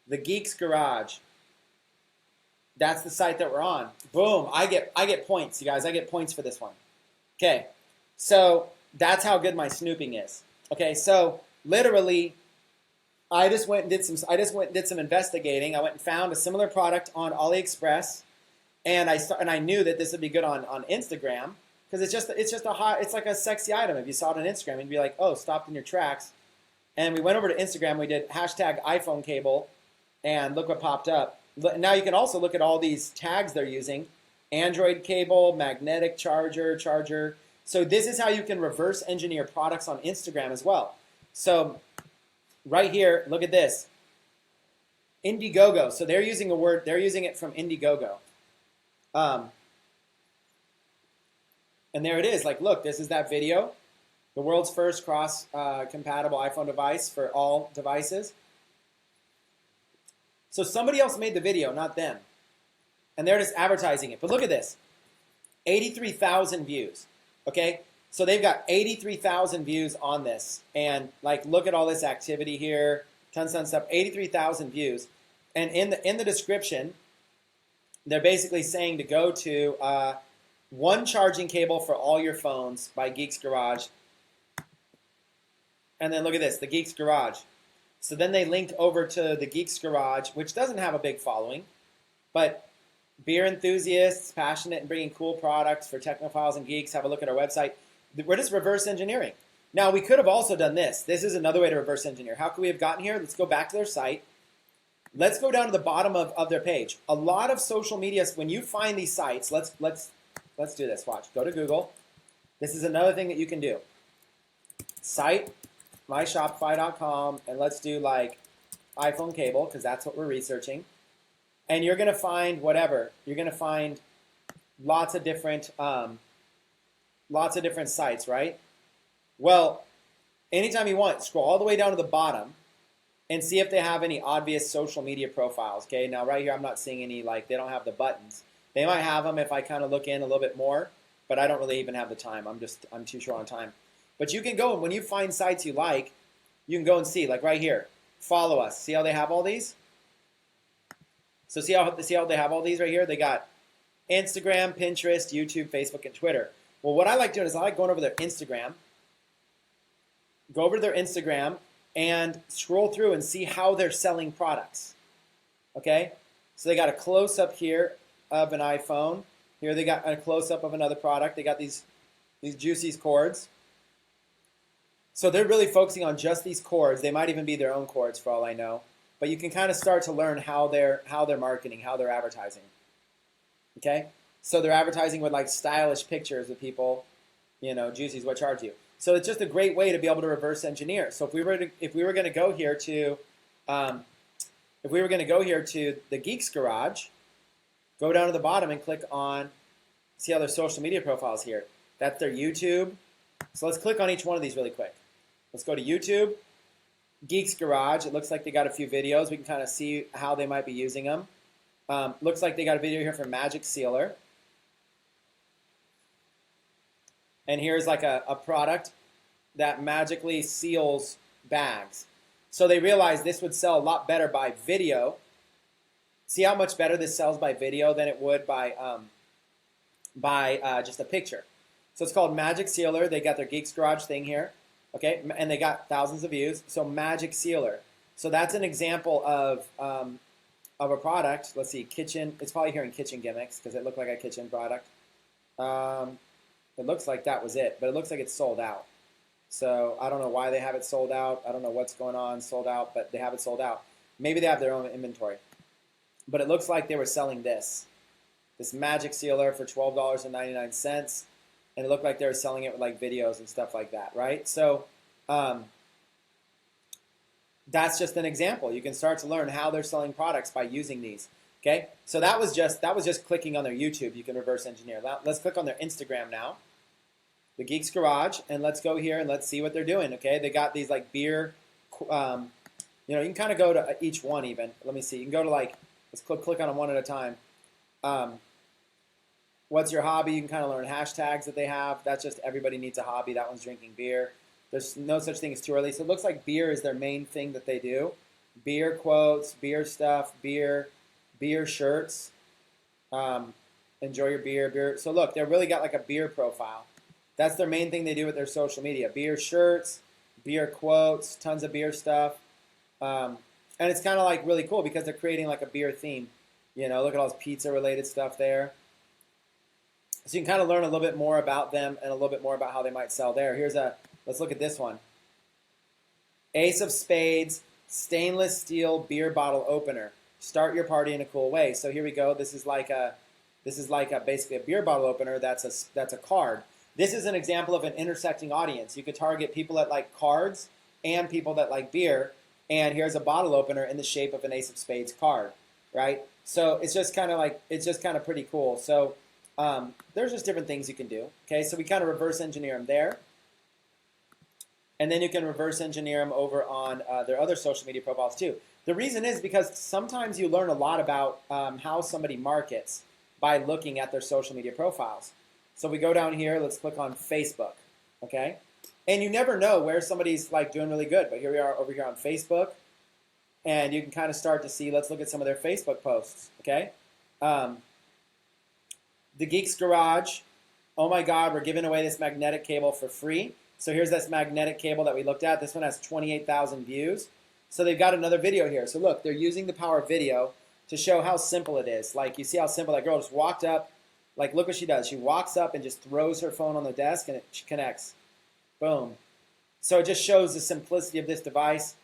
The Geeks Garage. That's the site that we're on. Boom. I get points, you guys. I get points for this one. Okay. So that's how good my snooping is. Okay. So literally, I just went and did some investigating. I went and found a similar product on AliExpress, and I knew that this would be good on Instagram because it's like a sexy item. If you saw it on Instagram, you'd be like, oh, stopped in your tracks. And we went over to Instagram. We did hashtag iPhone cable, and look what popped up. Now you can also look at all these tags they're using. Android cable, magnetic charger. So this is how you can reverse engineer products on Instagram as well. So right here, look at this. Indiegogo. So they're using it from Indiegogo. And there it is. Like, look, this is that video. The world's first cross-compatible iPhone device for all devices. So somebody else made the video, not them. And they're just advertising it. But look at this. 83,000 views. Okay? So they've got 83,000 views on this. And like, look at all this activity here. Tons of stuff. 83,000 views. And in the description, they're basically saying to go to one charging cable for all your phones by Geeks Garage. And then look at this, the Geeks Garage. So then they linked over to the Geeks Garage, which doesn't have a big following, but beer enthusiasts, passionate in bringing cool products for technophiles and geeks, have a look at our website. We're just reverse engineering. Now, we could have also done this. This is another way to reverse engineer. How could we have gotten here? Let's go back to their site. Let's go down to the bottom of their page. A lot of social media, when you find these sites, let's do this. Watch. Go to Google. This is another thing that you can do. Site, myshopify.com, and let's do like iPhone cable, because that's what we're researching. And you're going to find whatever. You're going to find lots of different sites, right? Well, anytime you want, scroll all the way down to the bottom and see if they have any obvious social media profiles. Okay, now right here I'm not seeing any, like they don't have the buttons. They might have them if I kind of look in a little bit more, but I don't really even have the time. I'm too short on time. But you can go, and when you find sites you like, you can go and see, like right here, follow us. See how they have all these? So see how they have all these right here? They got Instagram, Pinterest, YouTube, Facebook, and Twitter. Well, what I like doing is I like going over their Instagram. Go over to their Instagram and scroll through and see how they're selling products. Okay? So they got a close-up here of an iPhone. Here they got a close-up of another product. They got these Juicy's cords. So they're really focusing on just these cords. They might even be their own cords for all I know. But you can kind of start to learn how they're marketing, how they're advertising. Okay? So they're advertising with like stylish pictures of people, Juicy's, what charge you? So it's just a great way to be able to reverse engineer. So if we were going to go here to the Geeks Garage, go down to the bottom and click on, see how their social media profiles here. That's their YouTube. So let's click on each one of these really quick. Let's go to YouTube, Geeks Garage. It looks like they got a few videos. We can kind of see how they might be using them. Looks like they got a video here from Magic Sealer. And here's like a product that magically seals bags. So they realized this would sell a lot better by video. See how much better this sells by video than it would by just a picture. So it's called Magic Sealer. They got their Geeks Garage thing here. Okay, and they got thousands of views. So Magic Sealer. So that's an example of a product. Let's see, kitchen. It's probably here in kitchen gimmicks because it looked like a kitchen product. It looks like that was it, but it looks like it's sold out. So I don't know why they have it sold out. I don't know what's going on, sold out, but they have it sold out. Maybe they have their own inventory. But it looks like they were selling this Magic Sealer for $12.99. And it looked like they were selling it with like videos and stuff like that, right? So that's just an example. You can start to learn how they're selling products by using these. Okay, so that was just clicking on their YouTube. You can reverse engineer. Let's click on their Instagram now, the Geeks Garage, and let's go here and let's see what they're doing. Okay, they got these like beer. You can kind of go to each one even. Let me see. You can go to like, let's click on them one at a time. What's your hobby? You can kind of learn hashtags that they have. That's just everybody needs a hobby. That one's drinking beer. There's no such thing as too early. So it looks like beer is their main thing that they do. Beer quotes, beer stuff, beer shirts. Enjoy your beer. So look, they've really got like a beer profile. That's their main thing they do with their social media. Beer shirts, beer quotes, tons of beer stuff. And it's kind of like really cool because they're creating like a beer theme. Look at all this pizza related stuff there. So you can kind of learn a little bit more about them and a little bit more about how they might sell there. Let's look at this one. Ace of Spades, stainless steel beer bottle opener. Start your party in a cool way. So here we go. This is like basically a beer bottle opener. That's a card. This is an example of an intersecting audience. You could target people that like cards and people that like beer. And here's a bottle opener in the shape of an Ace of Spades card, right? So it's just kind of pretty cool. So there's just different things you can do. Okay, so we kind of reverse engineer them there. And then you can reverse engineer them over on their other social media profiles too. The reason is because sometimes you learn a lot about how somebody markets by looking at their social media profiles. So we go down here, let's click on Facebook, okay? And you never know where somebody's like doing really good, but here we are over here on Facebook, and you can kind of start to see, let's look at some of their Facebook posts, okay? The Geeks Garage, oh my God, we're giving away this magnetic cable for free. So here's this magnetic cable that we looked at. This one has 28,000 views. So they've got another video here. So look, they're using the power of video to show how simple it is. Like, you see how simple that girl just walked up. Like, look what she does. She walks up and just throws her phone on the desk, and it connects. Boom. So it just shows the simplicity of this device.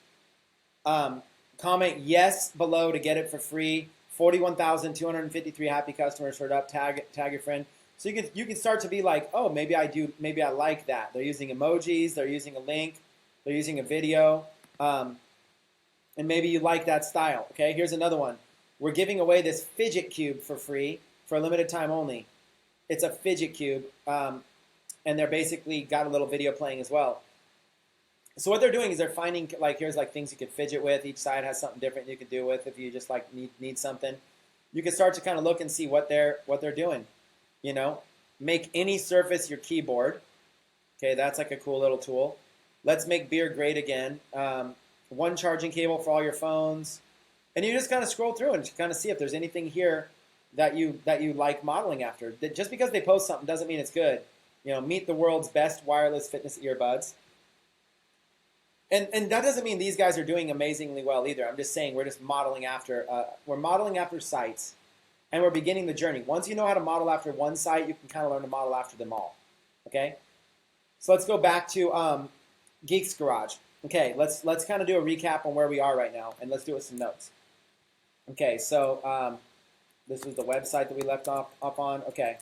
Comment yes below to get it for free. 41,253 happy customers heard up. Tag your friend. So you can start to be like, oh, maybe I like that. They're using emojis. They're using a link. They're using a video. And maybe you like that style. Okay, here's another one. We're giving away this fidget cube for free for a limited time only. It's a fidget cube, and they're basically got a little video playing as well. So what they're doing is they're finding, like, here's like things you could fidget with. Each side has something different you could do with if you just like need something. You can start to kind of look and see what they're doing. You know, make any surface your keyboard. Okay, that's like a cool little tool. Let's make beer great again. One charging cable for all your phones, and you just kind of scroll through and kind of see if there's anything here that you like modeling after. Just because they post something doesn't mean it's good. You know, meet the world's best wireless fitness earbuds. And that doesn't mean these guys are doing amazingly well either. I'm just saying we're just modeling after sites, and we're beginning the journey. Once you know how to model after one site, you can kind of learn to model after them all. Okay, so let's go back to Geeks Garage. Okay, let's kind of do a recap on where we are right now, and let's do it with some notes. Okay, so this was the website that we left off on. Okay,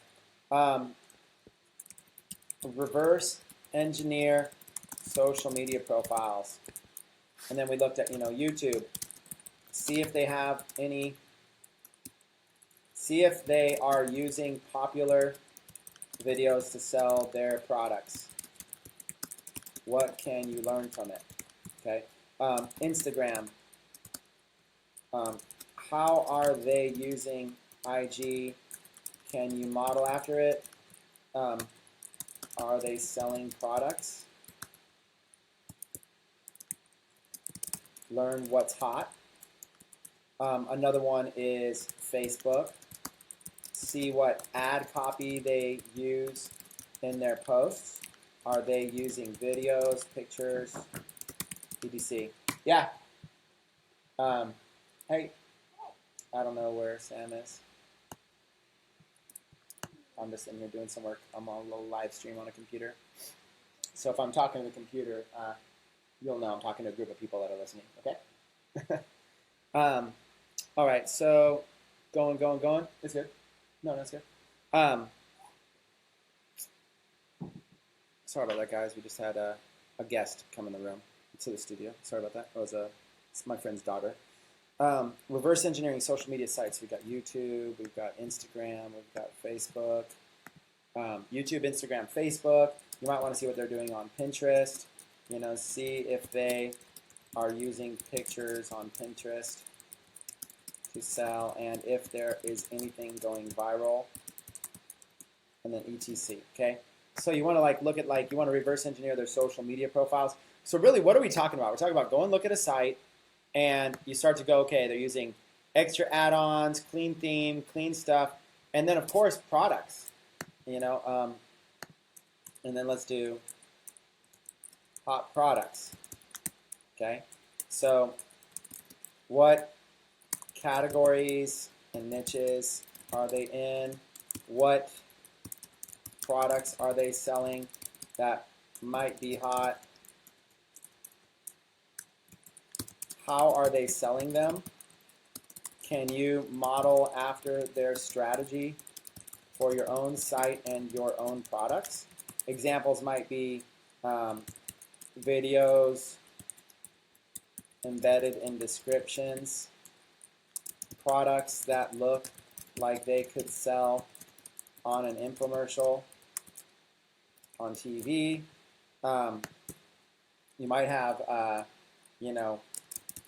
reverse engineer social media profiles, and then we looked at YouTube. See if they have any. See if they are using popular videos to sell their products. What can you learn from it? Okay, Instagram. How are they using IG? Can you model after it? Are they selling products? Learn what's hot. Another one is Facebook. See what ad copy they use in their posts. Are they using videos, pictures, etc.? Yeah. Hey, I don't know where Sam is. I'm just in here doing some work. I'm on a little live stream on a computer. So if I'm talking to the computer, you'll know I'm talking to a group of people that are listening, okay? All right, so going. It's good. No, that's good. Sorry about that, guys. We just had a guest come in the room to the studio. Sorry about that. It's my friend's daughter. Reverse engineering social media sites. We've got YouTube, we've got Instagram, we've got Facebook. YouTube, Instagram, Facebook. You might want to see what they're doing on Pinterest. See if they are using pictures on Pinterest to sell, and if there is anything going viral, and then etc. Okay, so you want to look at you want to reverse engineer their social media profiles. So really, what are we talking about? We're talking about go and look at a site, and you start to go, okay, they're using extra add-ons, clean theme, clean stuff, and then of course products. And then let's do hot products. Okay, so what categories and niches are they in? What products are they selling that might be hot? How are they selling them? Can you model after their strategy for your own site and your own products? Examples might be videos embedded in descriptions, products that look like they could sell on an infomercial on TV. You might have,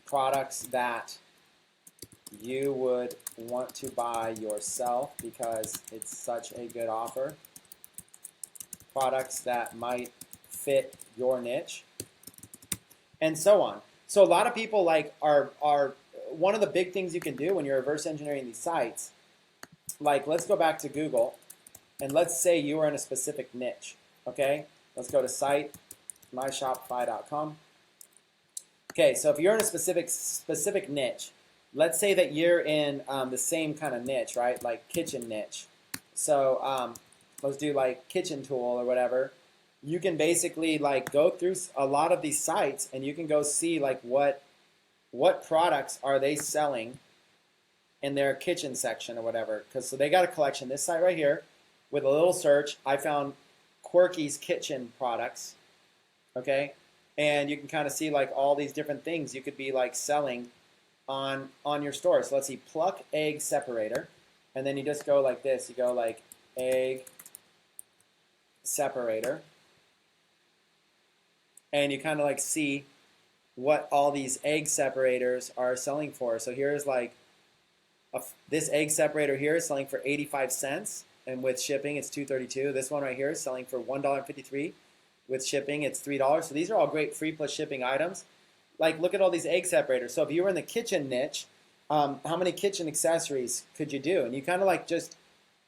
products that you would want to buy yourself because it's such a good offer. Products that might fit your niche, and so on. So a lot of people are one of the big things you can do when you're reverse engineering these sites. Let's go back to Google, and let's say you are in a specific niche. Okay, let's go to site myshopify.com. Okay, so if you're in a specific niche, let's say that you're in the same kind of niche, right? Like kitchen niche. So let's do like kitchen tool or whatever. You can basically like go through a lot of these sites and you can go see like what products are they selling in their kitchen section or whatever. Because so they got a collection. This site right here, with a little search, I found Quirky's kitchen products. Okay, and you can kind of see like all these different things you could be like selling on your store. So let's see, pluck egg separator, and then you just go like this. You go like egg separator, and you kind of like see what all these egg separators are selling for. So here's like this egg separator here is selling for 85 cents, and with shipping it's $2.32. This one right here is selling for $1.53. With shipping, it's $3. So these are all great free plus shipping items. Like, look at all these egg separators. So if you were in the kitchen niche, how many kitchen accessories could you do? And you kind of like just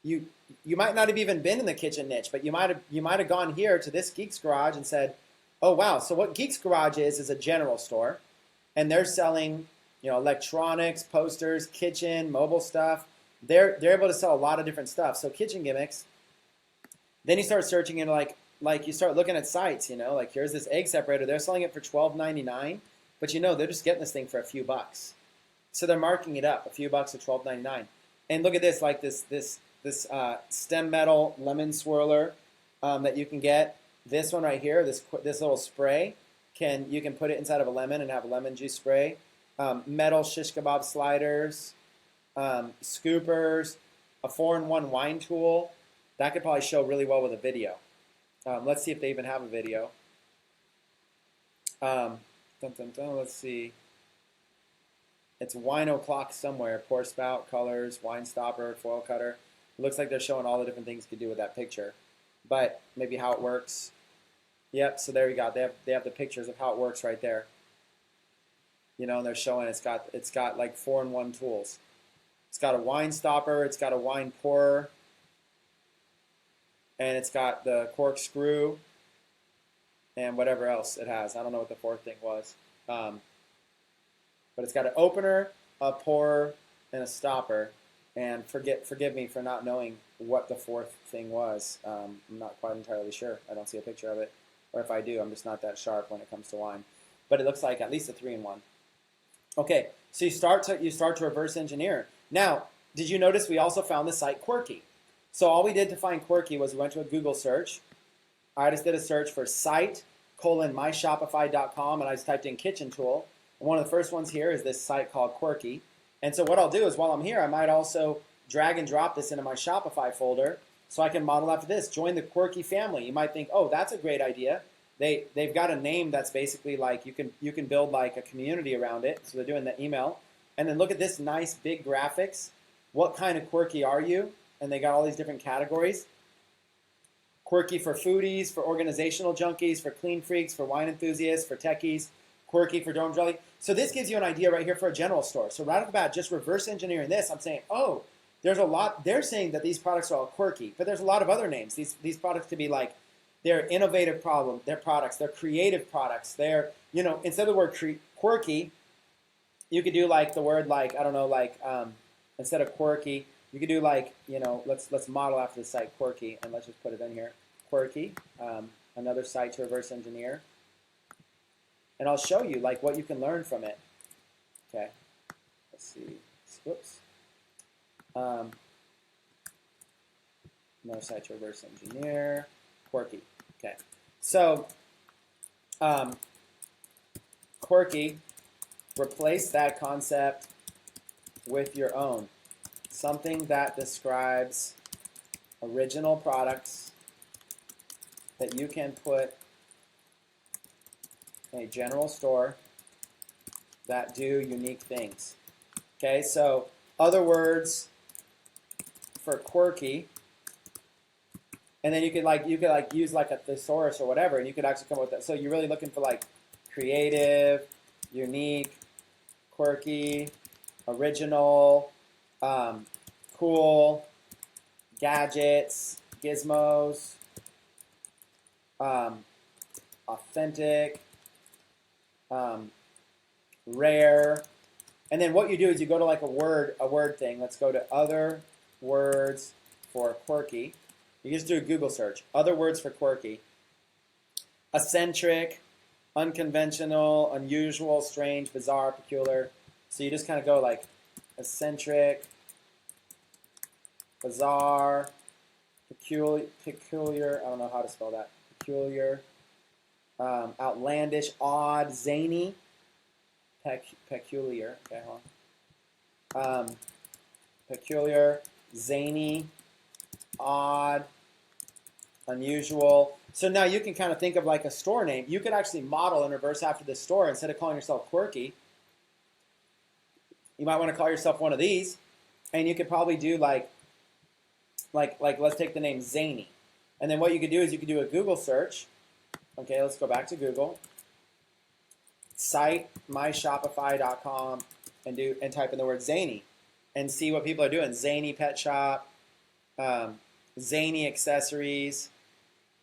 you might not have even been in the kitchen niche, but you might have gone here to this Geeks Garage and said, oh wow. So what Geeks Garage is a general store, and they're selling electronics, posters, kitchen, mobile stuff. They're able to sell a lot of different stuff. So kitchen gimmicks. Then you start searching into like you start looking at sites, like here's this egg separator. They're selling it for $12.99, but they're just getting this thing for a few bucks. So they're marking it up, a few bucks to $12.99. And look at this, like this stem metal lemon swirler that you can get. This one right here, this little spray, you can put it inside of a lemon and have a lemon juice spray. Metal shish kebab sliders, scoopers, a 4-in-1 wine tool. That could probably show really well with a video. Let's see if they even have a video. Let's see. It's wine o'clock somewhere. Pour spout, colors, wine stopper, foil cutter. It looks like they're showing all the different things you could do with that picture. But maybe how it works. Yep, so there you go. They have the pictures of how it works right there. And they're showing it's got like 4-in-1 tools. It's got a wine stopper, it's got a wine pourer, and it's got the corkscrew and whatever else it has. I don't know what the fourth thing was. But it's got an opener, a pourer, and a stopper. And forgive me for not knowing what the fourth thing was. I'm not quite entirely sure. I don't see a picture of it. Or if I do, I'm just not that sharp when it comes to wine. But it looks like at least a 3-in-1. Okay, so you start to reverse engineer. Now, did you notice we also found the site Quirky? So all we did to find Quirky was we went to a Google search. I just did a search for site:myshopify.com, and I just typed in kitchen tool. And one of the first ones here is this site called Quirky. And so what I'll do is while I'm here, I might also drag and drop this into my Shopify folder so I can model after this. Join the Quirky family. You might think, oh, that's a great idea. They've got a name that's basically like you can build like a community around it. So they're doing the email. And then look at this nice big graphics. What kind of Quirky are you? And they got all these different categories. Quirky for foodies, for organizational junkies, for clean freaks, for wine enthusiasts, for techies. Quirky for dome jelly. So this gives you an idea right here for a general store. So right off the bat, just reverse engineering this, I'm saying, oh, there's a lot. They're saying that these products are all quirky, but there's a lot of other names. These products could be like, they're innovative they're products, they're creative products. They're, instead of the word quirky, you could do like the word like, I don't know, like instead of quirky, you could do like, let's model after the site Quirky, and let's just put it in here. Quirky, another site to reverse engineer. And I'll show you like what you can learn from it. Okay, let's see. Whoops. Another site to reverse engineer. Quirky. Okay, so Quirky, replace that concept with your own. Something that describes original products that you can put in a general store that do unique things. Okay, so other words for quirky, and then you could use like a thesaurus or whatever, and you could actually come up with that. So you're really looking for like creative, unique, quirky, original, cool, gadgets, gizmos, authentic, rare. And then what you do is you go to like a word thing. Let's go to other words for quirky. You just do a Google search. Other words for quirky. Eccentric, unconventional, unusual, strange, bizarre, peculiar. So you just kind of go like eccentric, bizarre, peculiar. I don't know how to spell that. Peculiar, outlandish, odd, zany, peculiar. Okay, hold on. Peculiar, zany, odd, unusual. So now you can kind of think of like a store name. You could actually model and reverse after this store. Instead of calling yourself quirky, you might want to call yourself one of these. And you could probably do like let's take the name zany. And then what you could do is you could do a Google search. Okay, let's go back to Google. Site myshopify.com and type in the word zany and see what people are doing. Zany pet shop, zany accessories,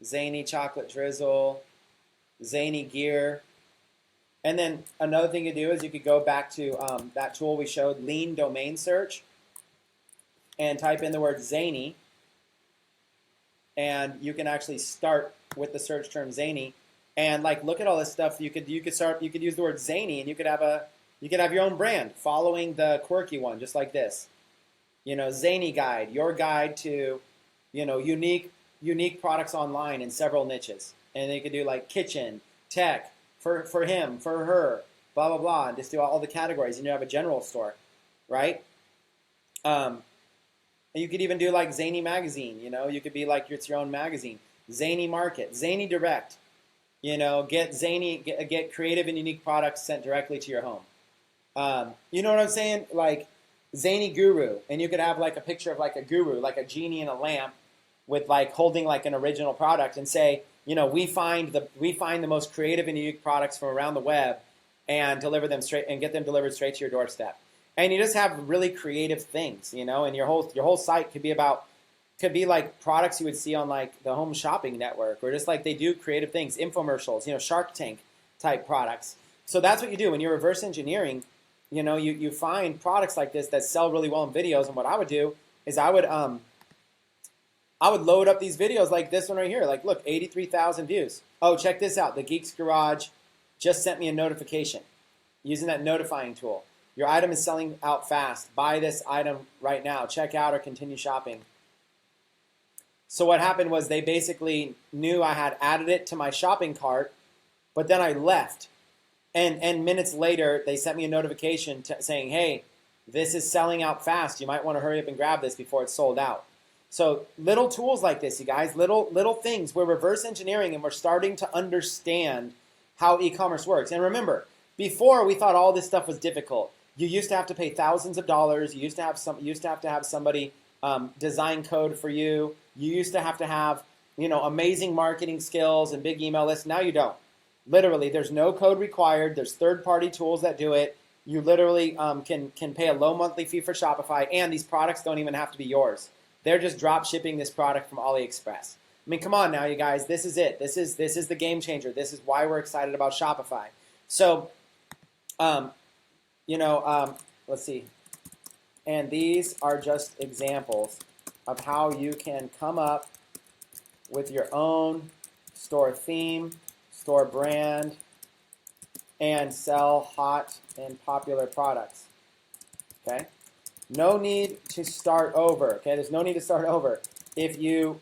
zany chocolate drizzle, zany gear. And then another thing you do is you could go back to that tool we showed, lean domain search, and type in the word zany. And you can actually start with the search term zany. And like, look at all this stuff. You could use the word zany, and you could have your own brand following the quirky one, just like this. You know, Zany Guide, your guide to, you know, unique products online in several niches. And you could do like kitchen, tech, for him, for her, blah blah blah, and just do all the categories. And you have a general store, right? And you could even do like Zany Magazine. You know, you could be like it's your own magazine. Zany Market, Zany Direct. You know, get creative and unique products sent directly to your home. You know what I'm saying? Like Zany Guru, and you could have like a picture of like a guru, like a genie in a lamp, with like holding like an original product, and say, you know, we find the most creative and unique products from around the web, and deliver them straight and get them delivered straight to your doorstep. And you just have really creative things, you know, and your whole site could be like products you would see on like the Home Shopping Network, or just like they do creative things, infomercials, you know, Shark Tank type products. So that's what you do when you're reverse engineering. You know, you find products like this that sell really well in videos. And what I would do is I would load up these videos like this one right here. Like, look, 83,000 views. Oh, check this out. The Geeks Garage just sent me a notification using that notifying tool. Your item is selling out fast. Buy this item right now. Check out or continue shopping. So what happened was they basically knew I had added it to my shopping cart, but then I left. And minutes later, they sent me a notification saying, hey, this is selling out fast. You might want to hurry up and grab this before it's sold out. So little tools like this, you guys, little things. We're reverse engineering, and we're starting to understand how e-commerce works. And remember, before we thought all this stuff was difficult. You used to have to pay thousands of dollars. You used to have to have somebody design code for you. You used to have, you know, amazing marketing skills and big email lists. Now you don't. Literally, there's no code required. There's third-party tools that do it. You literally can pay a low monthly fee for Shopify, and these products don't even have to be yours. They're just drop shipping this product from AliExpress. I mean, come on now, you guys. This is it. This is the game changer. This is why we're excited about Shopify. So, let's see. And these are just examples of how you can come up with your own store theme, store brand, and sell hot and popular products. Okay? No need to start over. Okay? There's no need to start over. If you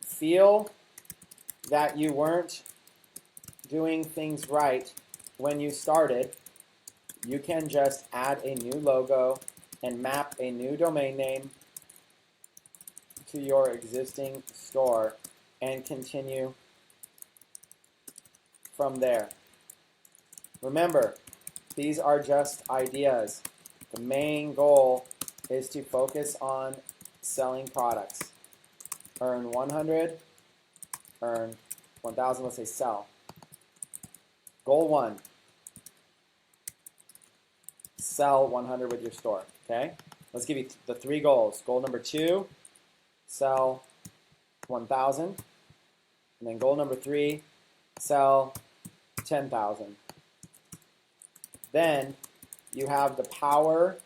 feel that you weren't doing things right when you started, you can just add a new logo and map a new domain name to your existing store and continue from there. Remember, these are just ideas. The main goal is to focus on selling products. Earn 100, earn 1,000, let's say sell. Goal 1, sell 100 with your store, okay? Let's give you the 3 goals. Goal number 2, sell 1,000. And then goal number 3, sell 10,000. then you have the power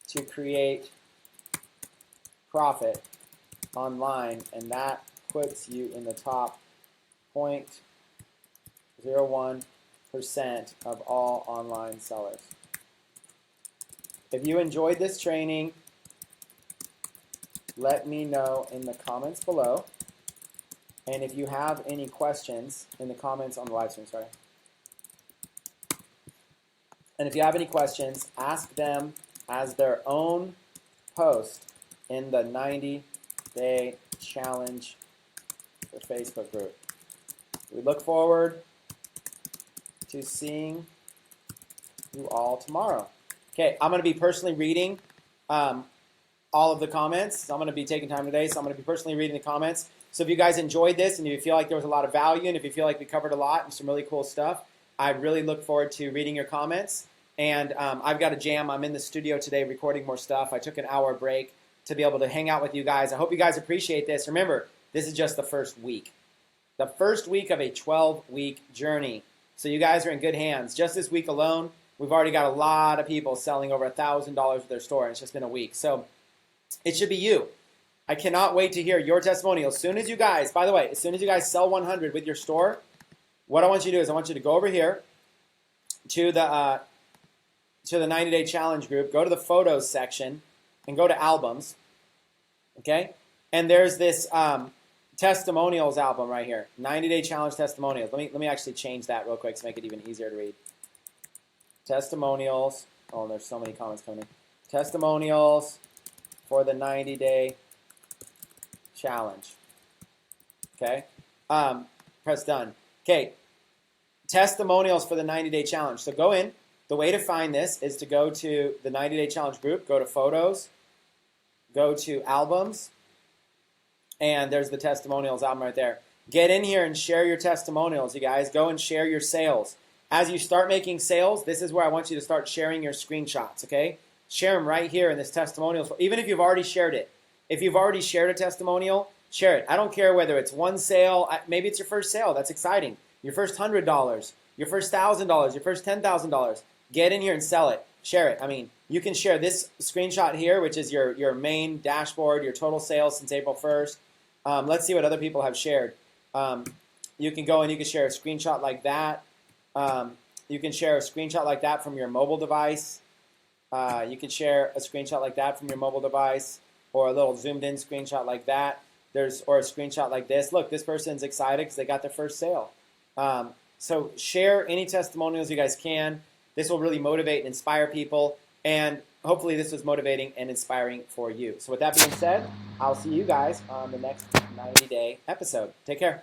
to create profit online, and that puts you in the top 0.01% of all online sellers. If you enjoyed this training, let me know in the comments below. And if you have any questions in the comments on the live stream, And if you have any questions, ask them as their own post in the 90-day challenge for Facebook group. We look forward to seeing you all tomorrow. Okay, I'm going to be personally reading all of the comments. So I'm going to be taking time today, so I'm going to be personally reading the comments. So if you guys enjoyed this and if you feel like there was a lot of value and if you feel like we covered a lot and some really cool stuff, I really look forward to reading your comments. And I've got a jam. I'm in the studio today recording more stuff. I took an hour break to be able to hang out with you guys. I hope you guys appreciate this. Remember, this is just the first week. The first week of a 12-week journey. So you guys are in good hands. Just this week alone, we've already got a lot of people selling over $1,000 with their store, and it's just been a week. So it should be you. I cannot wait to hear your testimonial. As soon as you guys, by the way, as soon as you guys sell 100 with your store, what I want you to do is I want you to go over here to the 90-day challenge group, go to the photos section, and go to albums, okay? And there's this testimonials album right here, 90-day challenge testimonials. Let me actually change that real quick to make it even easier to read. Testimonials. Oh, there's so many comments coming in. Testimonials for the 90-day challenge. Okay? Press done. Okay. Testimonials for the 90-day challenge. So go in. The way to find this is to go to the 90-day challenge group, go to photos, go to albums, and there's the testimonials album right there. Get in here and share your testimonials, you guys. Go and share your sales. As you start making sales, this is where I want you to start sharing your screenshots, okay? Share them right here in this testimonials, even if you've already shared it. If you've already shared a testimonial, share it. I don't care whether it's one sale, maybe it's your first sale, that's exciting. Your first $100, your first $1,000, your first $10,000. Get in here and sell it. Share it. I mean, you can share this screenshot here, which is your main dashboard, your total sales since April 1st. Let's see what other people have shared. You can go and you can share a screenshot like that. You can share a screenshot like that from your mobile device. You can share a screenshot like that from your mobile device, or a little zoomed in screenshot like that. Or a screenshot like this. Look, this person's excited because they got their first sale. So share any testimonials you guys can. This will really motivate and inspire people, and hopefully this was motivating and inspiring for you. So with that being said, I'll see you guys on the next 90-day episode. Take care.